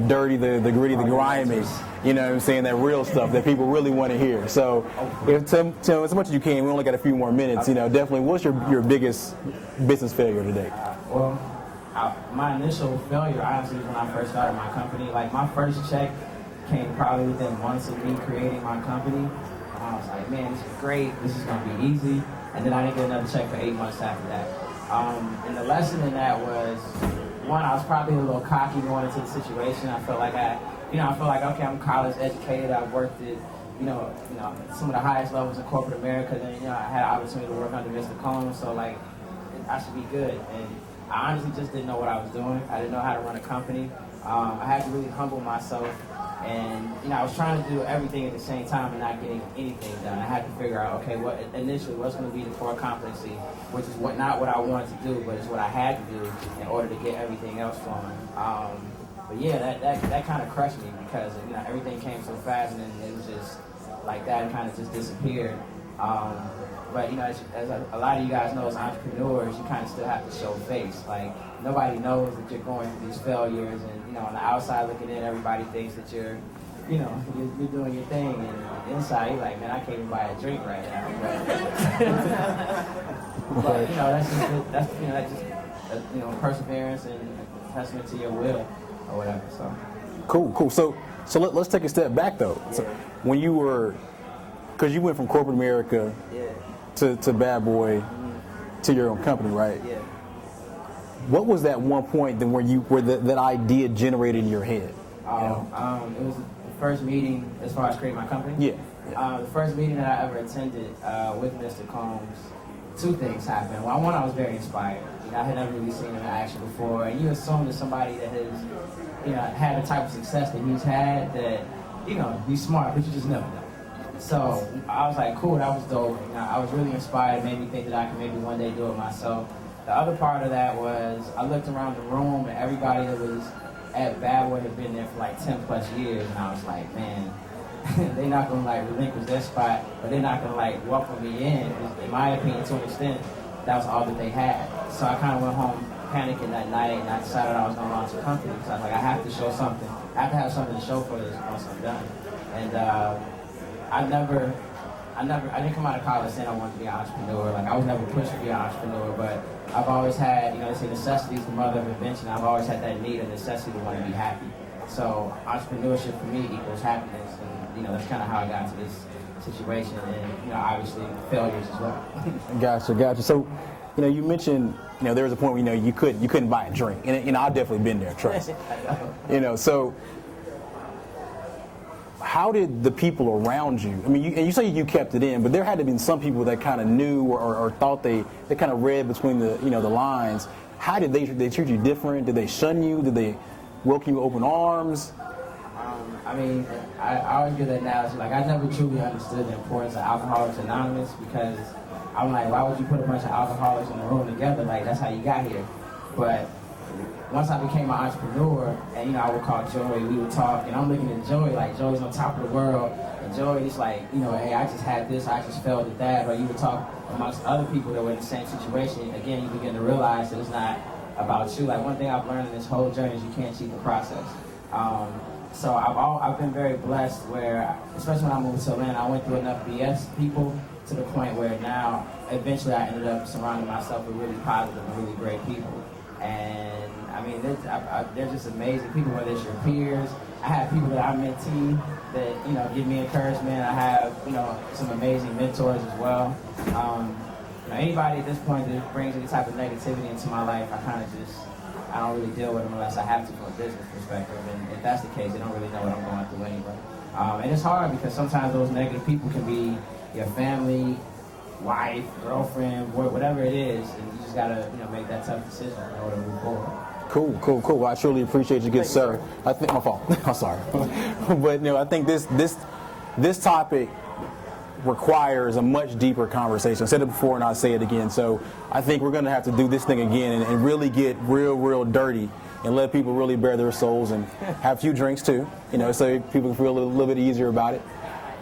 dirty, the gritty, the grimy, you know what I'm saying, that real stuff that people really want to hear. So tell as much as you can, we only got a few more minutes, definitely, what's your biggest business failure today? My initial failure, honestly, when I first started my company, my first check came probably within months of me creating my company. And I was like, man, this is great, this is going to be easy. And then I didn't get another check for 8 months after that. And the lesson in that was, one, I was probably a little cocky going into the situation. I felt like okay, I'm college educated. I've worked at, some of the highest levels in corporate America. Then, I had an opportunity to work under Mr. Combs, so I should be good. And I honestly just didn't know what I was doing. I didn't know how to run a company. I had to really humble myself. And, I was trying to do everything at the same time and not getting anything done. I had to figure out, okay, what's going to be the core competency, which is not what I wanted to do, but it's what I had to do in order to get everything else flowing. But yeah, that kind of crushed me because, everything came so fast and then it was just like that and kind of just disappeared. But, as a lot of you guys know, as entrepreneurs, you kind of still have to show face. Nobody knows that you're going through these failures, and, on the outside looking in, everybody thinks that you're doing your thing, and inside you're like, man, I can't even buy a drink right now. But that's just perseverance and testament to your will or whatever. So cool. So let's take a step back though. Yeah. So when you were, because you went from corporate America to Bad Boy to your own company, right? Yeah. What was that one point then where that idea generated in your head? It was the first meeting as far as creating my company. Yeah. The first meeting that I ever attended with Mr. Combs, two things happened. Well, one, I was very inspired. I had never really seen him in action before, and you assume that somebody that has, had the type of success that he's had, that, be smart, but you just never know. So I was like, cool, that was dope. I was really inspired. It made me think that I could maybe one day do it myself. The other part of that was I looked around the room and everybody that was at Bad Boy had been there for 10 plus years, and I was like, man, they're not gonna relinquish their spot, but they're not gonna welcome me in. In my opinion, to an extent, that was all that they had. So I kind of went home panicking that night, and I decided I was gonna launch a company. So I was like, I have to show something. I have to have something to show for this once I'm done. And I didn't come out of college saying I wanted to be an entrepreneur. I was never pushed to be an entrepreneur, but I've always had, they say necessity is the mother of invention. I've always had that need and necessity to want to be happy. So entrepreneurship for me equals happiness, and that's kind of how I got to this situation, and obviously failures as well. Gotcha. So, you mentioned, there was a point where you couldn't buy a drink, and I've definitely been there. Trust. So. How did the people around you, and you say you kept it in, but there had to have been some people that kind of knew or thought they kind of read between the the lines. How did they treat you different? Did they shun you? Did they welcome you with open arms? I always give that analogy. I never truly understood the importance of Alcoholics Anonymous, because I'm like, why would you put a bunch of alcoholics in a room together? That's how you got here. But once I became an entrepreneur, and I would call Joey, we would talk, and I'm looking at Joey like Joey's on top of the world, and Joey is like, hey, I just had this, I just failed at that, or you would talk amongst other people that were in the same situation. Again, you begin to realize that it's not about you. Like, one thing I've learned in this whole journey is you can't cheat the process. So I've been very blessed where, especially when I moved to Atlanta, I went through enough BS people to the point where now, eventually I ended up surrounding myself with really positive and really great people. And I mean, they're just amazing people, whether it's your peers. I have people that I mentee that, give me encouragement. I have, some amazing mentors as well. Anybody at this point that brings any type of negativity into my life, I don't really deal with them unless I have to from a business perspective. And if that's the case, they don't really know what I'm going through anyway. And it's hard because sometimes those negative people can be your family, wife, girlfriend, whatever it is, and you just gotta, make that tough decision in order to move forward. Cool. Well, I truly appreciate you, good sir. I think my fault. I'm sorry, but I think this topic requires a much deeper conversation. I said it before and I'll say it again. So I think we're going to have to do this thing again and really get real dirty and let people really bare their souls and have a few drinks too, so people can feel a little bit easier about it.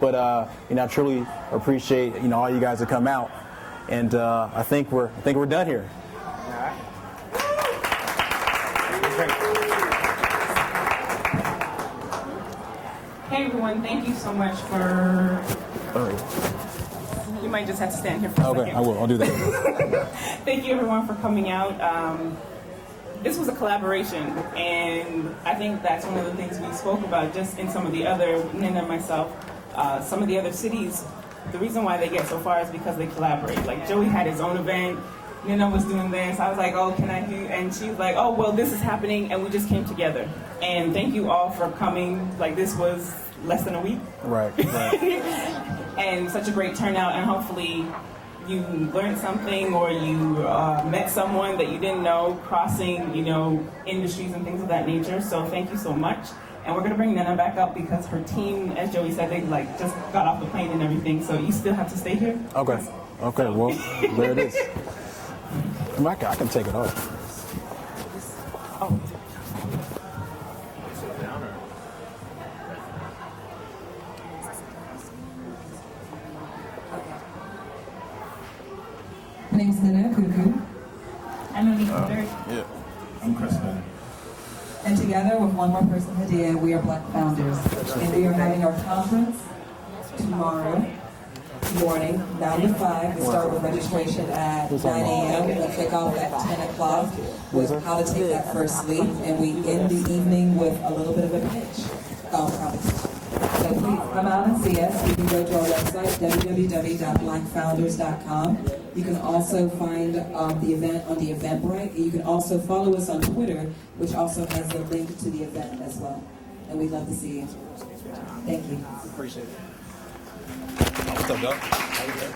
But I truly appreciate all you guys that come out, and I think we're done here. Hey everyone, thank you so much for... You might just have to stand here for a second. Okay, I will. I'll do that. Thank you everyone for coming out. This was a collaboration, and I think that's one of the things we spoke about just in some of the other, Nina and myself, some of the other cities. The reason why they get so far is because they collaborate. Like Joey had his own event, Nina was doing this, I was like, oh, can I do, and she's like, oh, well, this is happening, and we just came together. And thank you all for coming. Like, this was less than a week. Right. And such a great turnout, and hopefully you learned something or you met someone that you didn't know, crossing, industries and things of that nature. So thank you so much. And we're gonna bring Nana back up because her team, as Joey said, they just got off the plane and everything. So you still have to stay here. Okay. Well, there it is. I can take it off. Oh. My name is Nana Cuckoo. I'm Monique Woodard. Yeah. I'm Crispin. And together with one more person, Hadia, we are Black Founders. And we are having our conference tomorrow morning, 9 to 5. We start with registration at 9 a.m. We'll kick off at 10 o'clock with how to take that first leap. And we end the evening with a little bit of a pitch competition. So please come out and see us. You can go to our website, www.blackfounders.com. You can also find the event on the Eventbrite. You can also follow us on Twitter, which also has a link to the event as well. And we'd love to see you. Thank you. Appreciate it. What's up, Doug? How you doing?